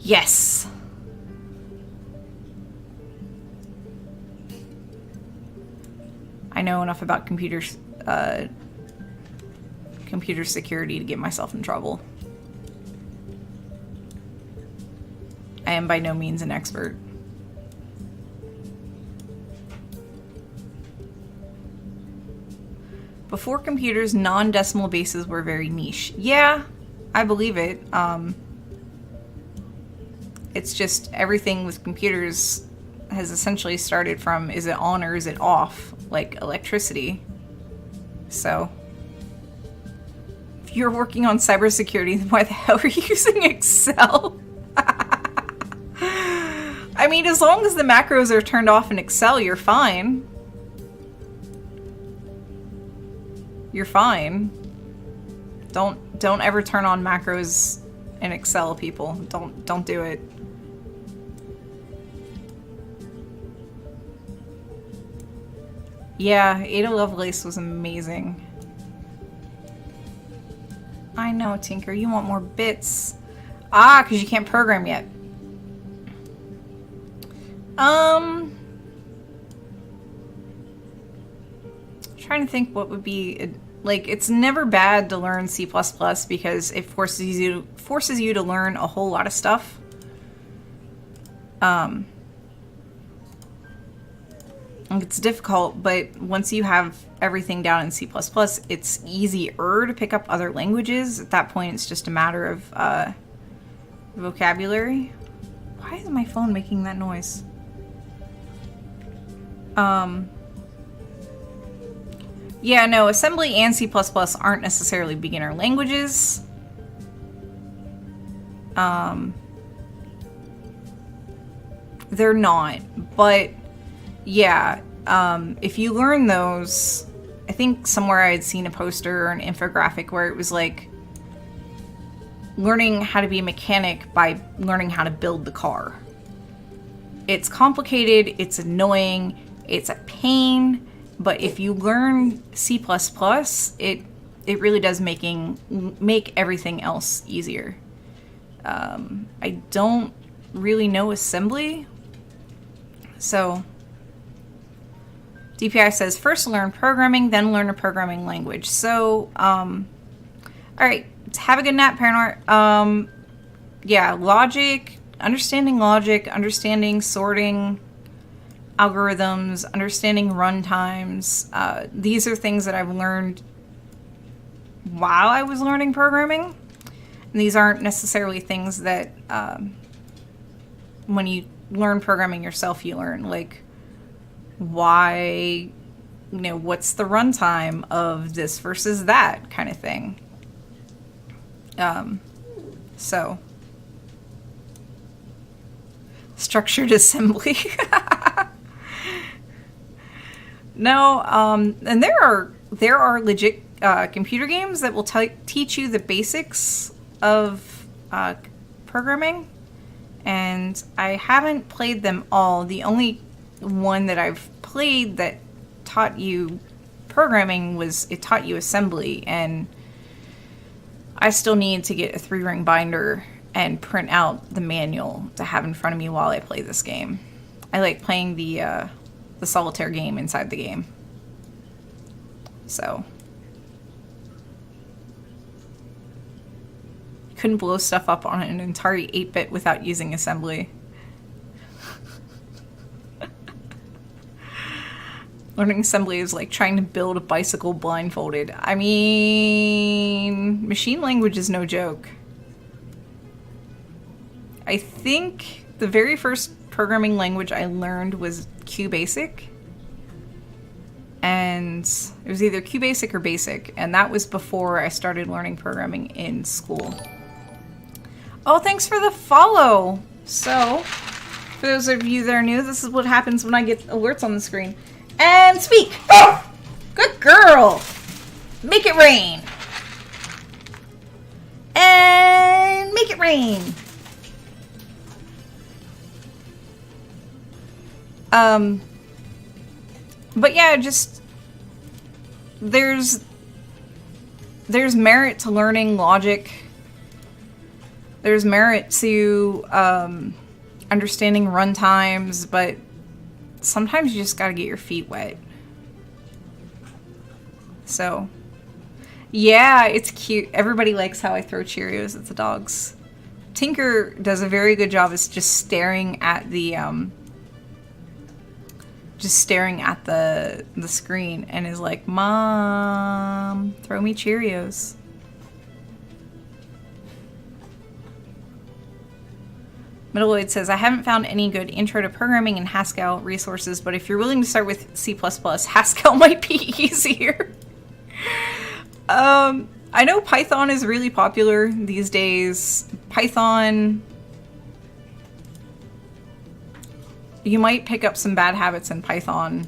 Yes! I know enough about computer security to get myself in trouble. I am by no means an expert. Before computers, non-decimal bases were very niche. Yeah, I believe it. It's just everything with computers has essentially started from, is it on or is it off? Like electricity. So, if you're working on cybersecurity, then why the hell are you using Excel? I mean, as long as the macros are turned off in Excel, you're fine. You're fine. Don't ever turn on macros in Excel, people. Don't do it. Yeah, Ada Lovelace was amazing. I know, Tinker, you want more bits. Ah, because you can't program yet. Trying to think what would be like. It's never bad to learn C++ because it forces you to learn a whole lot of stuff. It's difficult, but once you have everything down in C++, it's easier to pick up other languages. At that point, it's just a matter of vocabulary. Why is my phone making that noise? Yeah, no, assembly and C++ aren't necessarily beginner languages. They're not, but yeah, if you learn those, I think somewhere I had seen a poster or an infographic where it was like learning how to be a mechanic by learning how to build the car. It's complicated, it's annoying, it's a pain, but if you learn C++, it really does make everything else easier. I don't really know assembly, so DPI says first learn programming, then learn a programming language. So, all right, have a good nap, Paranor. Yeah, logic, understanding sorting, algorithms, understanding runtimes. These are things that I've learned while I was learning programming. And these aren't necessarily things that when you learn programming yourself, you learn, like, why, you know, what's the runtime of this versus that kind of thing. So, structured assembly. No, and there are legit computer games that will teach you the basics of programming, and I haven't played them all. The only one that I've played that taught you programming it taught you assembly, and I still need to get a 3-ring binder and print out the manual to have in front of me while I play this game. I like playing the solitaire game inside the game. So you couldn't blow stuff up on an Atari 8-bit without using assembly. Learning assembly is like trying to build a bicycle blindfolded. I mean, machine language is no joke. I think the very first programming language I learned was QBasic. And it was either QBasic or Basic, and that was before I started learning programming in school. Oh, thanks for the follow! So, for those of you that are new, this is what happens when I get alerts on the screen. And speak! Oh! Good girl! Make it rain! And make it rain! But yeah, just there's merit to learning logic. There's merit to understanding runtimes, but sometimes you just gotta get your feet wet. So, yeah, it's cute. Everybody likes how I throw Cheerios at the dogs. Tinker does a very good job of just staring at the screen and is like, Mom, throw me Cheerios. Middlewood says, I haven't found any good intro to programming in Haskell resources, but if you're willing to start with C++, Haskell might be easier. I know Python is really popular these days. Python, you might pick up some bad habits in Python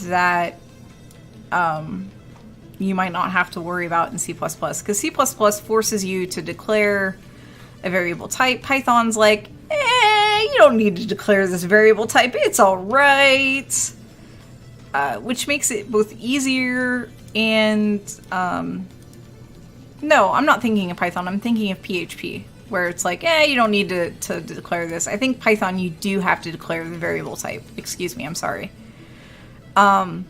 that you might not have to worry about in C++, because C++ forces you to declare a variable type. Python's like, you don't need to declare this variable type, it's alright. Which makes it both easier and, no, I'm not thinking of Python, I'm thinking of PHP, where it's like, you don't need to declare this. I think Python, you do have to declare the variable type. Excuse me, I'm sorry. Did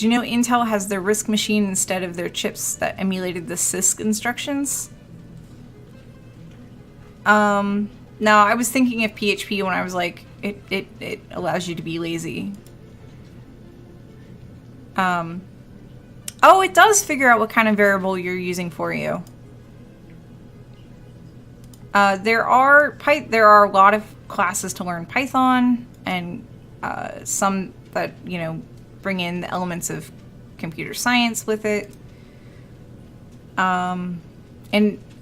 you know Intel has their RISC machine instead of their chips that emulated the CISC instructions? No, I was thinking of PHP when I was like, it allows you to be lazy. Oh, it does figure out what kind of variable you're using for you. There are a lot of classes to learn Python, and some that, you know, bring in the elements of computer science with it. And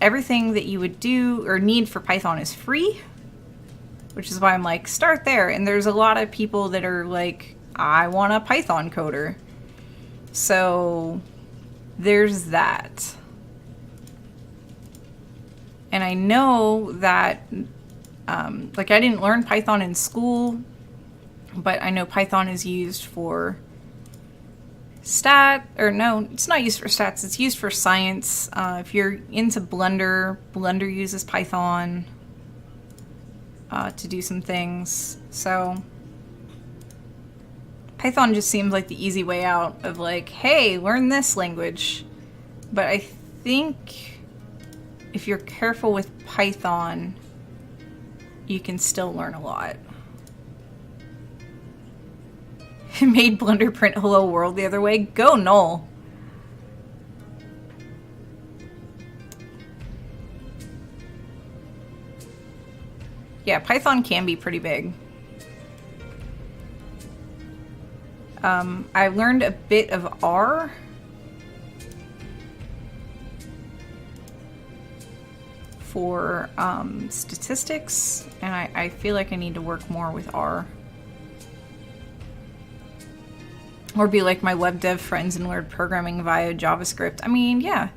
everything that you would do or need for Python is free, which is why I'm like, start there. And there's a lot of people that are like, I want a Python coder. So there's that. And I know that, like, I didn't learn Python in school, but I know Python is used for no, it's not used for stats, it's used for science. If you're into Blender, Blender uses Python to do some things. So Python just seems like the easy way out of like, hey, learn this language. But I think if you're careful with Python, you can still learn a lot. It made Blender print Hello World the other way. Go Null. Yeah, Python can be pretty big. I learned a bit of R. For statistics, and I feel like I need to work more with R. Or be like my web dev friends and learn programming via JavaScript. I mean, yeah.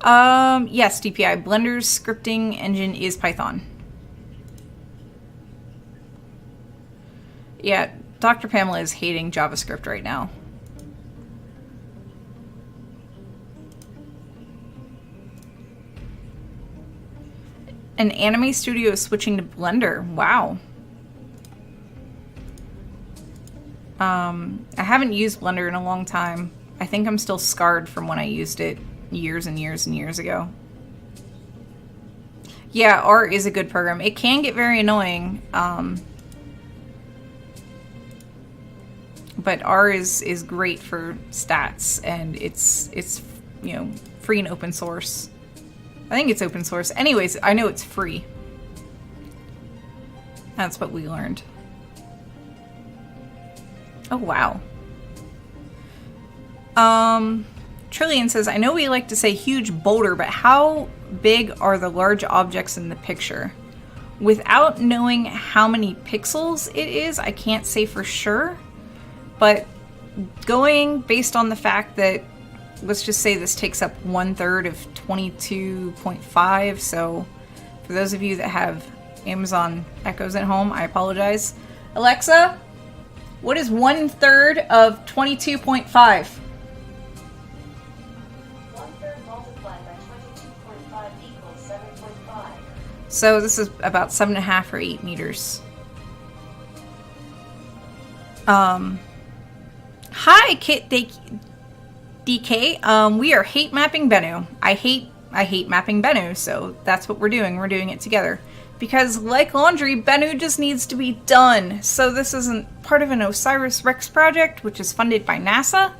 Yes, DPI. Blender's scripting engine is Python. Yeah, Dr. Pamela is hating JavaScript right now. An anime studio is switching to Blender. Wow. I haven't used Blender in a long time. I think I'm still scarred from when I used it years and years and years ago. Yeah, R is a good program. It can get very annoying, but R is great for stats, and it's you know, free and open source. I think it's open source. Anyways, I know it's free. That's what we learned. Oh, wow. Trillian says, I know we like to say huge boulder, but how big are the large objects in the picture? Without knowing how many pixels it is, I can't say for sure. But going based on the fact that, let's just say this takes up 1/3 of 22.5. So for those of you that have Amazon Echoes at home, I apologize. Alexa, what is 1/3 of 22.5? 1/3 multiplied by 22.5 equals 7.5. So this is about 7.5 or 8 meters. Hi, Kit DK. We are hate mapping Bennu. I hate mapping Bennu, so that's what we're doing. We're doing it together. Because, like laundry, Bennu just needs to be done. So this isn't part of an OSIRIS-REx project, which is funded by NASA.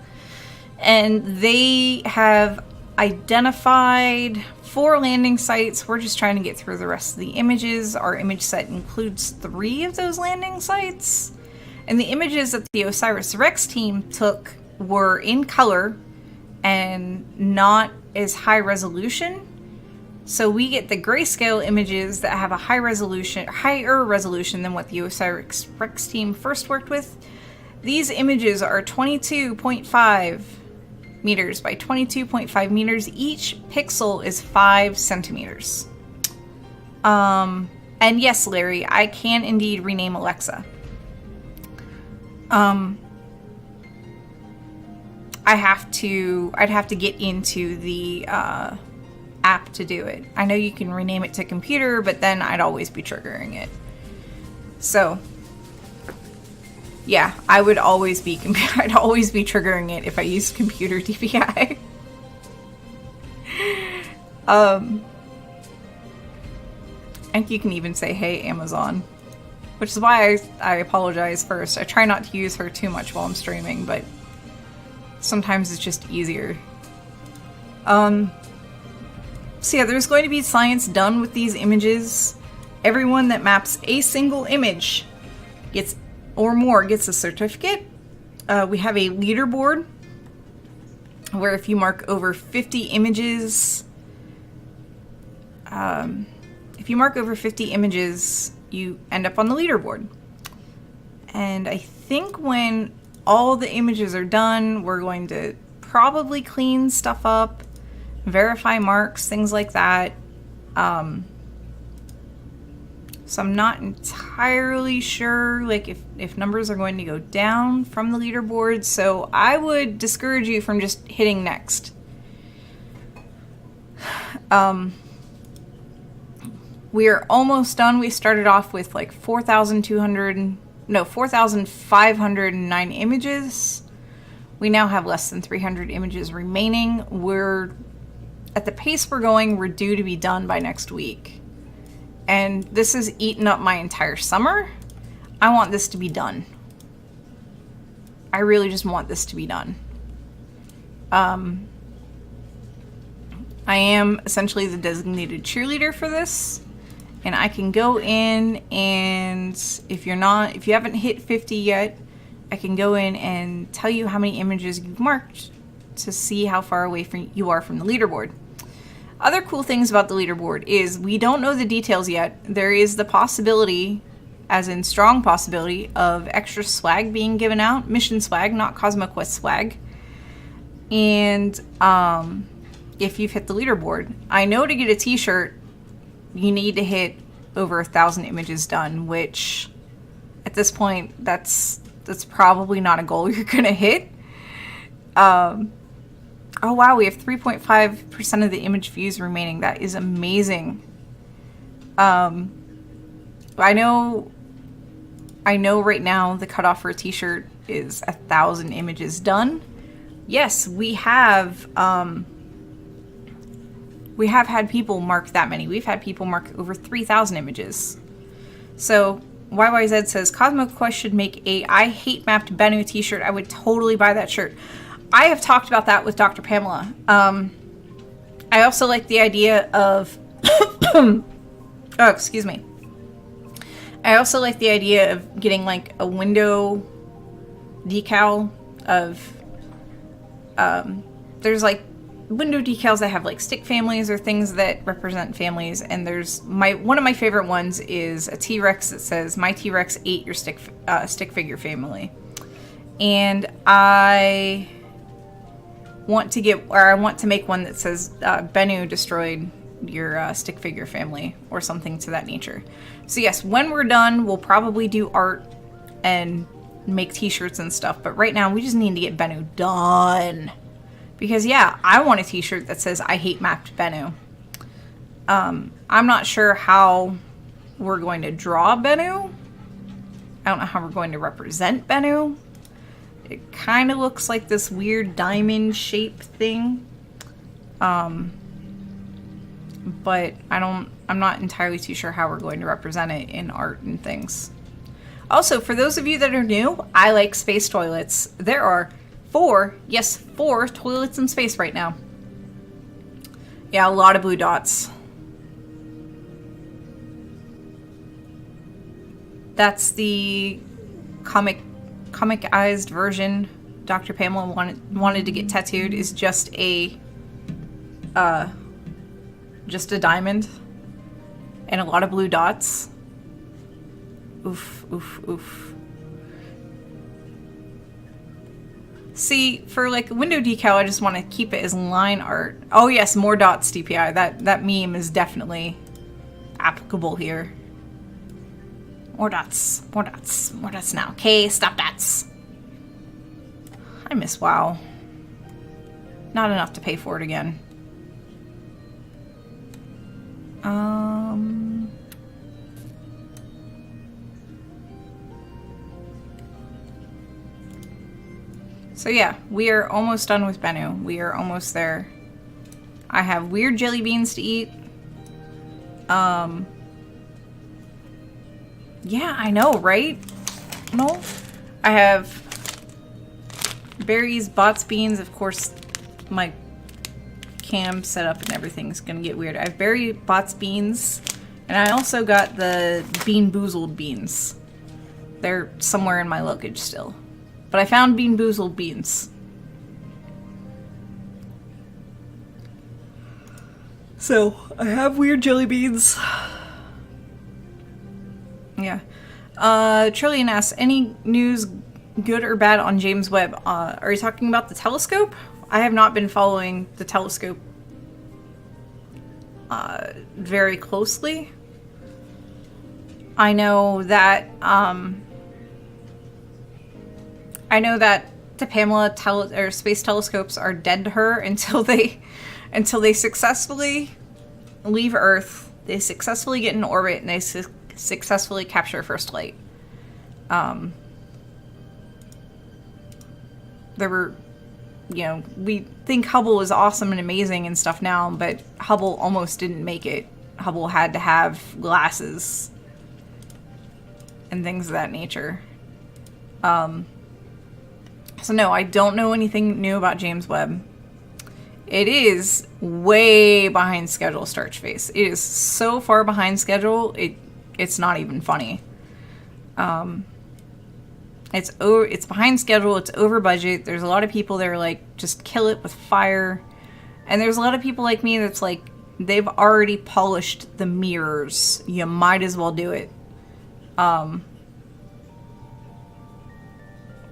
And they have identified 4 landing sites. We're just trying to get through the rest of the images. Our image set includes 3 of those landing sites. And the images that the OSIRIS-REx team took were in color and not as high resolution. So we get the grayscale images that have a higher resolution than what the OSIRIS-REx team first worked with. These images are 22.5 meters by 22.5 meters. Each pixel is 5 centimeters. And yes, Larry, I can indeed rename Alexa. I'd have to get into the app to do it. I know you can rename it to computer, but then I'd always be triggering it. So, yeah, I'd always be triggering it if I used computer DPI. And you can even say, "Hey, Amazon," which is why I apologize first. I try not to use her too much while I'm streaming, but sometimes it's just easier. So yeah, there's going to be science done with these images. Everyone that maps a single image gets a certificate. We have a leaderboard where if you mark over 50 images, you end up on the leaderboard. And I think when all the images are done, we're going to probably clean stuff up, verify marks, things like that. So I'm not entirely sure, like, if numbers are going to go down from the leaderboard. So I would discourage you from just hitting next. We are almost done. We started off with like 4,509 images. We now have less than 300 images remaining. At the pace we're going, we're due to be done by next week. And this has eaten up my entire summer. I want this to be done. I really just want this to be done. I am essentially the designated cheerleader for this. And I can go in and if you haven't hit 50 yet, I can go in and tell you how many images you've marked to see how far away you are from the leaderboard. Other cool things about the leaderboard is we don't know the details yet. There is the possibility as in strong possibility, of extra swag being given out. Mission swag, not CosmoQuest swag. And if you've hit the leaderboard. I know to get a t-shirt, you need to hit over 1,000 images done, which at this point, that's probably not a goal you're going to hit. Oh wow, we have 3.5% of the image views remaining. That is amazing. I know right now the cutoff for a t-shirt is 1,000 images done. Yes, we have had people mark that many. We've had people mark over 3,000 images. So YYZ says, CosmoQuest should make a I hate mapped Bennu t-shirt. I would totally buy that shirt. I have talked about that with Dr. Pamela. I also like the idea of oh, excuse me. I also like the idea of getting like a window decal of there's like window decals that have like stick families or things that represent families, and there's one of my favorite ones is a T-Rex that says my T-Rex ate your stick figure family. And I want to make one that says Bennu destroyed your stick figure family or something to that nature. So yes, when we're done, we'll probably do art and make t-shirts and stuff, but right now we just need to get Bennu done. Because yeah, I want a t-shirt that says I hate mapped Bennu. I'm not sure how we're going to draw Bennu. I don't know how we're going to represent Bennu. It kind of looks like this weird diamond shape thing. But I'm not entirely too sure how we're going to represent it in art and things. Also, for those of you that are new, I like space toilets. There are 4 toilets in space right now. Yeah, a lot of blue dots. That's the comicized version Dr. Pamela wanted to get tattooed, is just a diamond and a lot of blue dots. Oof, oof, oof. See, for like a window decal, I just want to keep it as line art. Oh yes, more dots, DPI. That meme is definitely applicable here. More dots, more dots, more dots now. Okay, stop dots. I miss WoW. Not enough to pay for it again. So yeah, we are almost done with Bennu. We are almost there. I have weird jelly beans to eat. Yeah, I know, right? No? I have berries, bots, beans. Of course, my cam set up and everything's gonna get weird. I have berry, bots, beans, and I also got the Bean Boozled beans. They're somewhere in my luggage still. But I found Bean Boozled beans. So, I have weird jelly beans. Yeah. Trillian asks, any news good or bad on James Webb? Are you talking about the telescope? I have not been following the telescope very closely. I know that the Pamela space telescopes are dead to her until they successfully leave Earth. They successfully get in orbit and they successfully capture first light. There were, we think Hubble is awesome and amazing and stuff now, but Hubble almost didn't make it. Hubble had to have glasses and things of that nature. So no, I don't know anything new about James Webb. It is way behind schedule, Starch Face. It is so far behind schedule, it's not even funny. It's behind schedule, it's over budget. There's a lot of people that are like, just kill it with fire. And there's a lot of people like me that's like, they've already polished the mirrors. You might as well do it.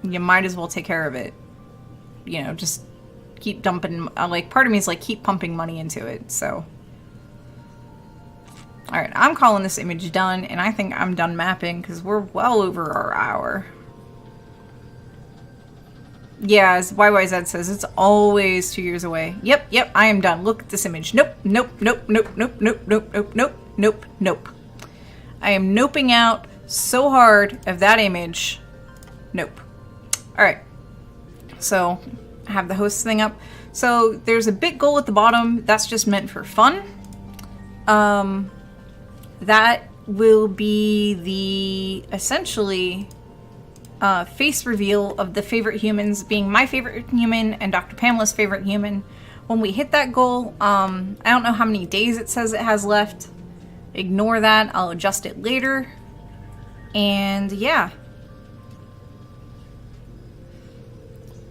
you might as well take care of it. You know, just keep dumping, like, part of me is like, keep pumping money into it, so. Alright, I'm calling this image done, and I think I'm done mapping, because we're well over our hour. Yeah, as YYZ says, it's always 2 years away. Yep, I am done. Look at this image. Nope. I am noping out so hard of that image. Nope. Alright. So, I have the host thing up. So, there's a big goal at the bottom. That's just meant for fun. That will be the, essentially, face reveal of the favorite humans being my favorite human and Dr. Pamela's favorite human. When we hit that goal, I don't know how many days it says it has left. Ignore that. I'll adjust it later. And yeah.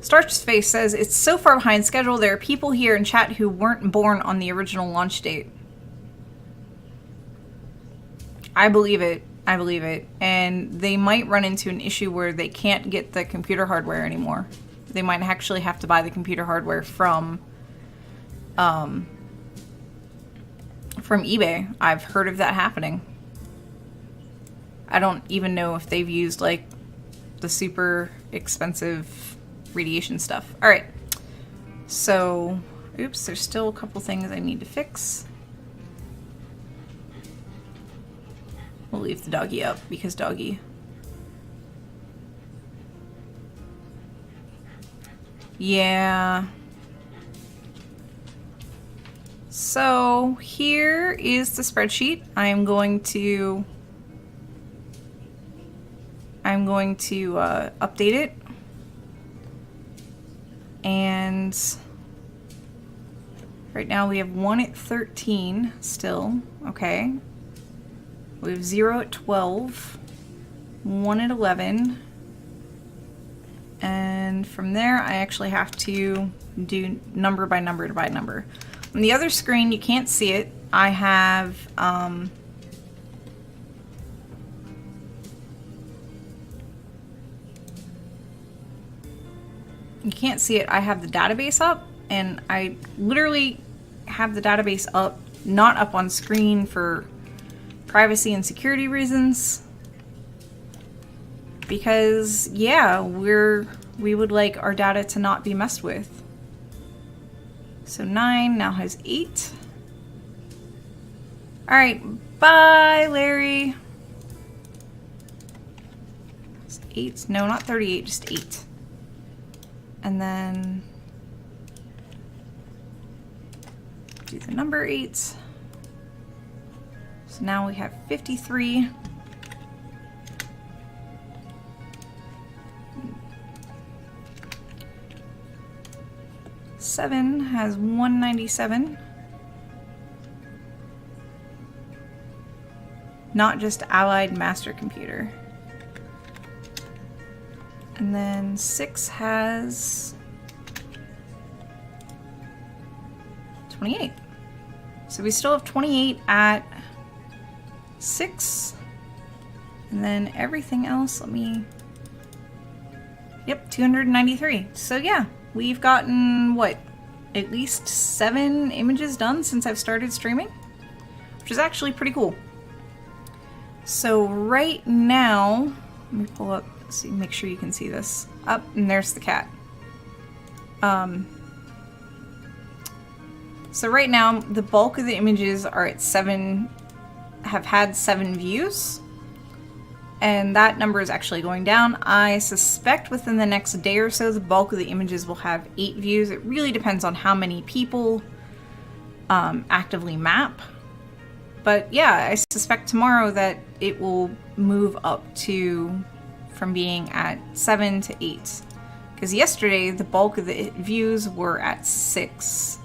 Starch Face says, it's so far behind schedule, there are people here in chat who weren't born on the original launch date. I believe it. I believe it. And they might run into an issue where they can't get the computer hardware anymore. They might actually have to buy the computer hardware from eBay. I've heard of that happening. I don't even know if they've used, like, the super expensive radiation stuff. Alright. So, oops, there's still a couple things I need to fix. We'll leave the doggy up because doggy. Yeah. So here is the spreadsheet. I'm going to update it. And right now we have 1 at 13 still. Okay. We have 0 at 12, 1 at 11, and from there I actually have to do number by number by number. On the other screen, you can't see it. I have you can't see it. I have the database up, and I literally have the database up, not up on screen for privacy and security reasons, because yeah, we would like our data to not be messed with. So 9 now has 8. All right, bye, Larry. It's 8. No, not 38, just 8. And then do the number 8. So now we have 53. Seven has 197. Not just Allied Master Computer. And then 6 has 28. So we still have 28 at 6, and then everything else, yep, 293. So yeah, we've gotten, what, at least 7 images done since I've started streaming, which is actually pretty cool. So right now, let me pull up, see, make sure you can see this. Up, and there's the cat. So right now, the bulk of the images are at 7, have had 7 views, and that number is actually going down. I suspect within the next day or so the bulk of the images will have 8 views. It really depends on how many people actively map, but yeah, I suspect tomorrow that it will move up to, from being at 7 to 8, because yesterday the bulk of the views were at 6,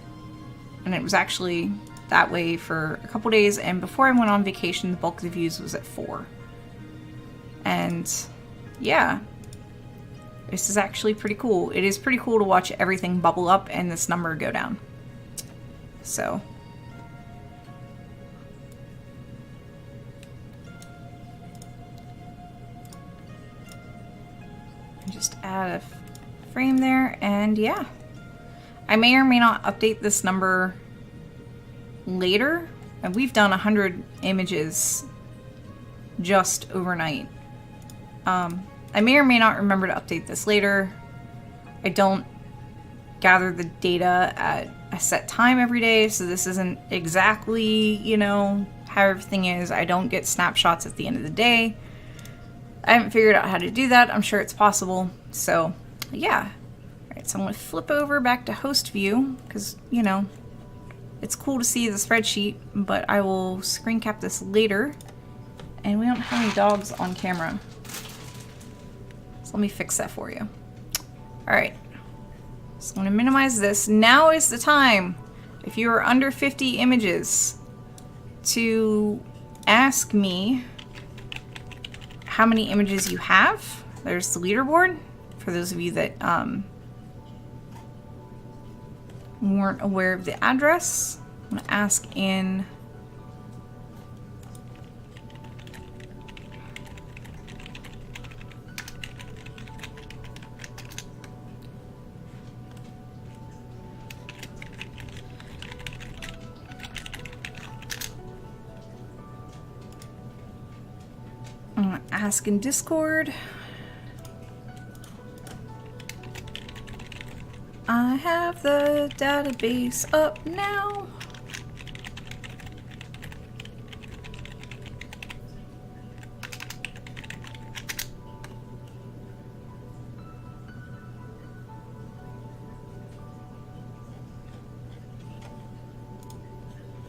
and it was actually that way for a couple days, and before I went on vacation the bulk of the views was at 4. And yeah, this is actually pretty cool. It is pretty cool to watch everything bubble up and this number go down. So add a frame there, and yeah. I may or may not update this number later. And we've done 100 images just overnight. I may or may not remember to update this later. I don't gather the data at a set time every day, so this isn't exactly, you know, how everything is. I don't get snapshots at the end of the day. I haven't figured out how to do that. I'm sure it's possible. So, yeah. Alright, so I'm going to flip over back to host view, because, you know, it's cool to see the spreadsheet, but I will screen cap this later. And we don't have any dogs on camera. So let me fix that for you. Alright. So I'm going to minimize this. Now is the time, if you are under 50 images, to ask me how many images you have. There's the leaderboard, for those of you that weren't aware of the address. I'm going to ask in ask in Discord. I have the database up now.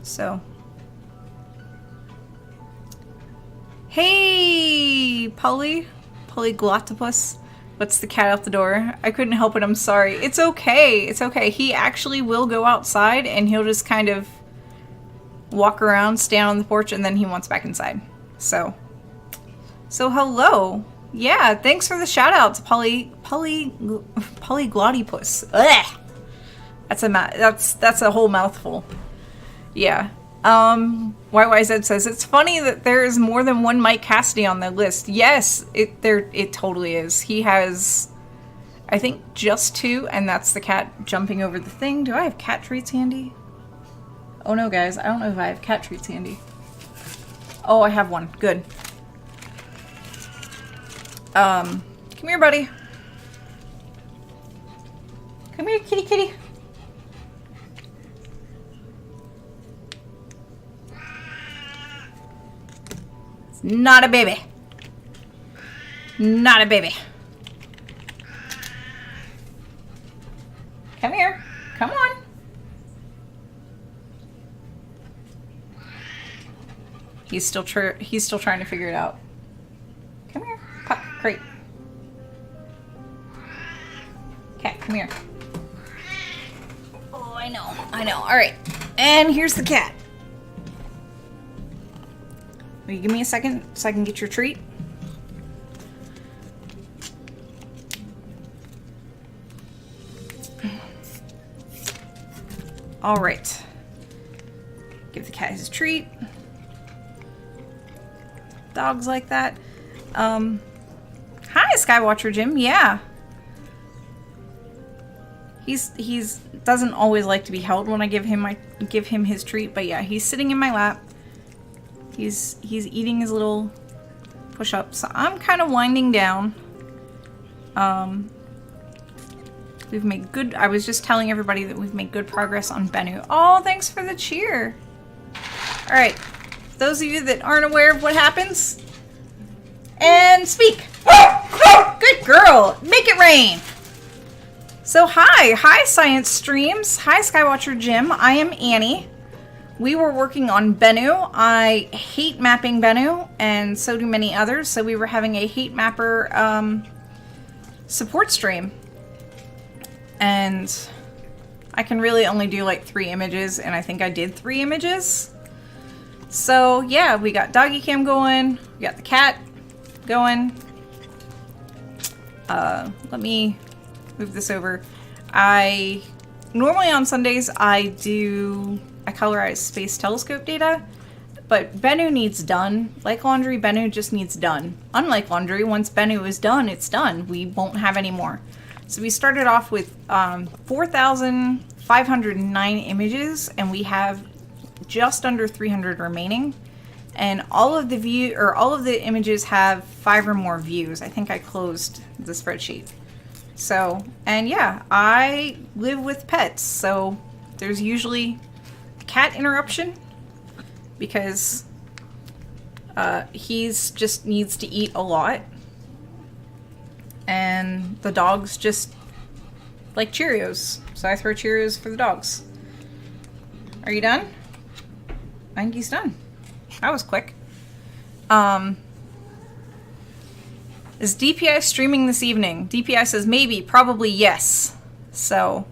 So, hey, Polyglottopus. What's the cat out the door? I couldn't help it, I'm sorry. It's okay, it's okay. He actually will go outside and he'll just kind of walk around, stand on the porch, and then he wants back inside. So hello. Yeah, thanks for the shout out to Polyglottopus. Ugh. That's a whole mouthful. Yeah. YYZ says, it's funny that there is more than one Mike Cassidy on the list. Yes, it totally is. He has, I think, just 2, and that's the cat jumping over the thing. Do I have cat treats handy? Oh no, guys, I don't know if I have cat treats handy. Oh, I have one. Good. Come here, buddy. Come here, kitty kitty. Not a baby. Not a baby. Come here. Come on. He's still trying to figure it out. Come here. Pup. Great. Cat, come here. Oh, I know. I know. All right. And here's the cat. Will you give me a second so I can get your treat? All right. Give the cat his treat. Dogs like that. Hi, Skywatcher Jim. Yeah. He's doesn't always like to be held when I give him his treat, but yeah, he's sitting in my lap. He's eating his little push-up, so I'm kind of winding down. We've made good. I was just telling everybody that we've made good progress on Bennu. Oh, thanks for the cheer. All right, those of you that aren't aware of what happens, and speak. Good girl. Make it rain. So hi Science Streams. Hi Skywatcher Jim. I am Annie. We were working on Bennu. I hate mapping Bennu, and so do many others. So we were having a hate mapper support stream. And I can really only do like 3 images, and I think I did 3 images. So yeah, we got doggy cam going. We got the cat going. Let me move this over. Normally on Sundays I colorize space telescope data. But Bennu needs done. Like laundry, Bennu just needs done. Unlike laundry, once Bennu is done, it's done. We won't have any more. So we started off with 4,509 images, and we have just under 300 remaining. And all of the images have 5 or more views. I think I closed the spreadsheet. So, and yeah, I live with pets, so there's usually a cat interruption because he's just needs to eat a lot. And the dogs just like Cheerios, so I throw Cheerios for the dogs. Are you done? I think he's done. That was quick. Is DPI streaming this evening? DPI says maybe, probably yes. So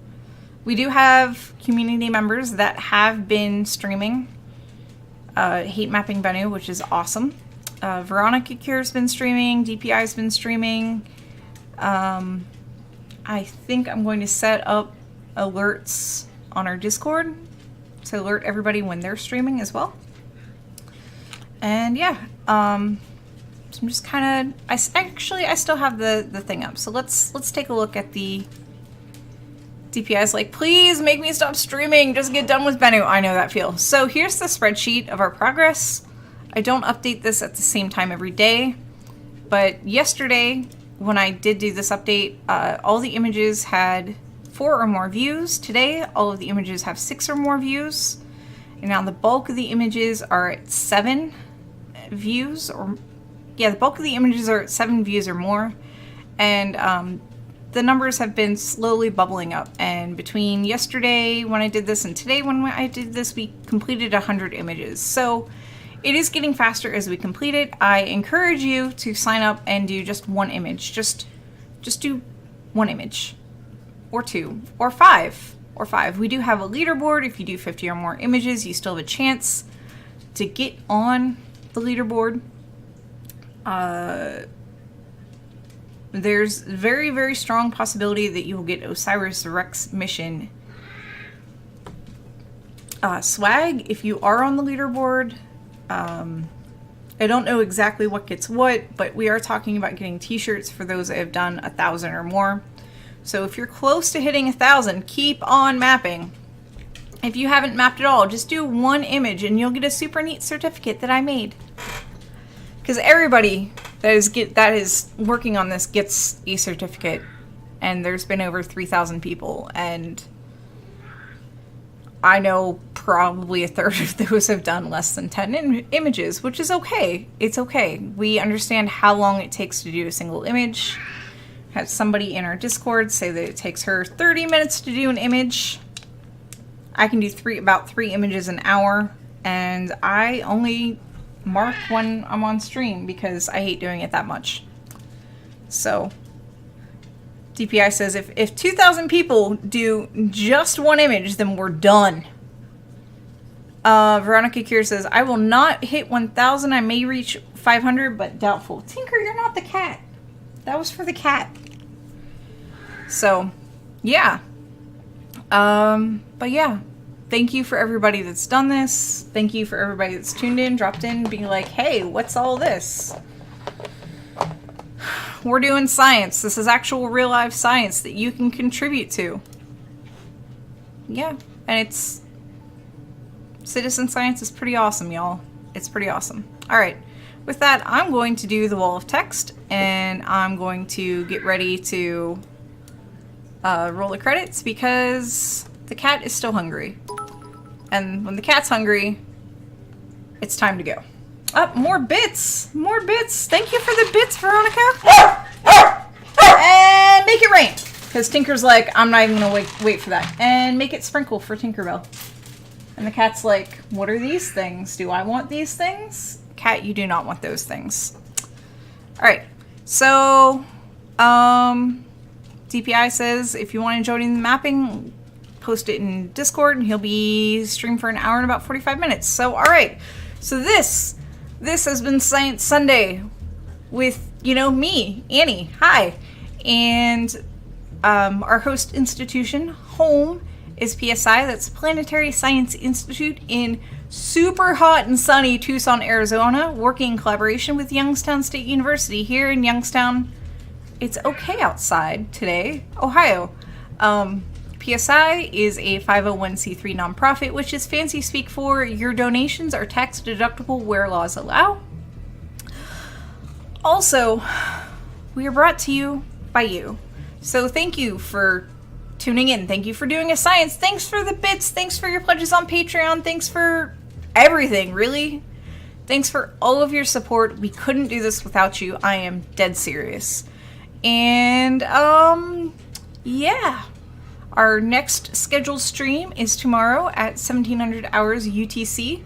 we do have community members that have been streaming Hate Mapping Bennu, which is awesome. Veronica Cure's been streaming. DPI's been streaming. I think I'm going to set up alerts on our Discord to alert everybody when they're streaming as well. And yeah, so I'm just kind of, I still have the thing up. So let's take a look at the DPI's like, please make me stop streaming. Just get done with Bennu. I know that feel. So here's the spreadsheet of our progress. I don't update this at the same time every day, but yesterday when I did do this update, all the images had 4 or more views. Today, all of the images have 6 or more views. And now the bulk of the images are at 7 views, or yeah, the bulk of the images are at 7 views or more. And the numbers have been slowly bubbling up. And between yesterday when I did this and today when I did this, we completed 100 images. So it is getting faster as we complete it. I encourage you to sign up and do just 1 image. Just do 1 image, or 2, or 5, or 5. We do have a leaderboard. If you do 50 or more images, you still have a chance to get on the leaderboard. There's very, very strong possibility that you will get Osiris Rex mission swag if you are on the leaderboard. I don't know exactly what gets what, but we are talking about getting t-shirts for those that have done 1,000 or more. So if you're close to hitting 1,000, keep on mapping. If you haven't mapped at all, just do 1 image and you'll get a super neat certificate that I made. Because everybody that is working on this gets a certificate, and there's been over 3,000 people, and I know probably a third of those have done less than 10 images, which is okay. It's okay. We understand how long it takes to do a single image. Had somebody in our Discord say that it takes her 30 minutes to do an image. I can do about 3 images an hour, and I only mark when I'm on stream because I hate doing it that much. So DPI says if 2,000 people do just 1 image, then we're done. Veronica Kier says, I will not hit 1,000. I may reach 500, but doubtful. Tinker, you're not the cat. That was for the cat. So, yeah. But yeah. Thank you for everybody that's done this. Thank you for everybody that's tuned in, dropped in, being like, hey, what's all this? We're doing science. This is actual real life science that you can contribute to. Yeah, and it's... citizen science is pretty awesome, y'all. It's pretty awesome. Alright, with that, I'm going to do the wall of text, and I'm going to get ready to roll the credits because the cat is still hungry. And when the cat's hungry, it's time to go. More bits! More bits! Thank you for the bits, Veronica! And make it rain! Because Tinker's like, I'm not even gonna wait for that. And make it sprinkle for Tinkerbell. And the cat's like, what are these things? Do I want these things? Cat, you do not want those things. Alright, so, DPI says, if you want to join in the mapping, post it in Discord, and he'll be streamed for an hour and about 45 minutes. So, alright. So this has been Science Sunday with, me, Annie. Hi. And our host institution, home, is PSI. That's Planetary Science Institute in super hot and sunny Tucson, Arizona, working in collaboration with Youngstown State University here in Youngstown. It's okay outside today, Ohio. PSI is a 501c3 nonprofit, which is fancy speak for your donations are tax deductible where laws allow. Also, we are brought to you by you. So thank you for tuning in. Thank you for doing a science. Thanks for the bits. Thanks for your pledges on Patreon. Thanks for everything, really. Thanks for all of your support. We couldn't do this without you. I am dead serious. And, yeah. Our next scheduled stream is tomorrow at 1700 hours UTC.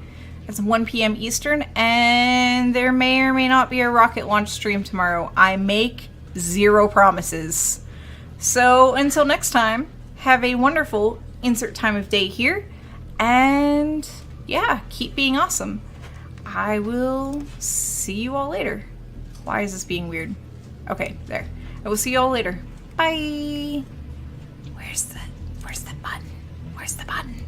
It's 1 p.m. Eastern, and there may or may not be a rocket launch stream tomorrow. I make zero promises. So until next time, have a wonderful insert time of day here, and yeah, keep being awesome. I will see you all later. Why is this being weird? Okay, there. I will see you all later. Bye. Where's the button? Where's the button?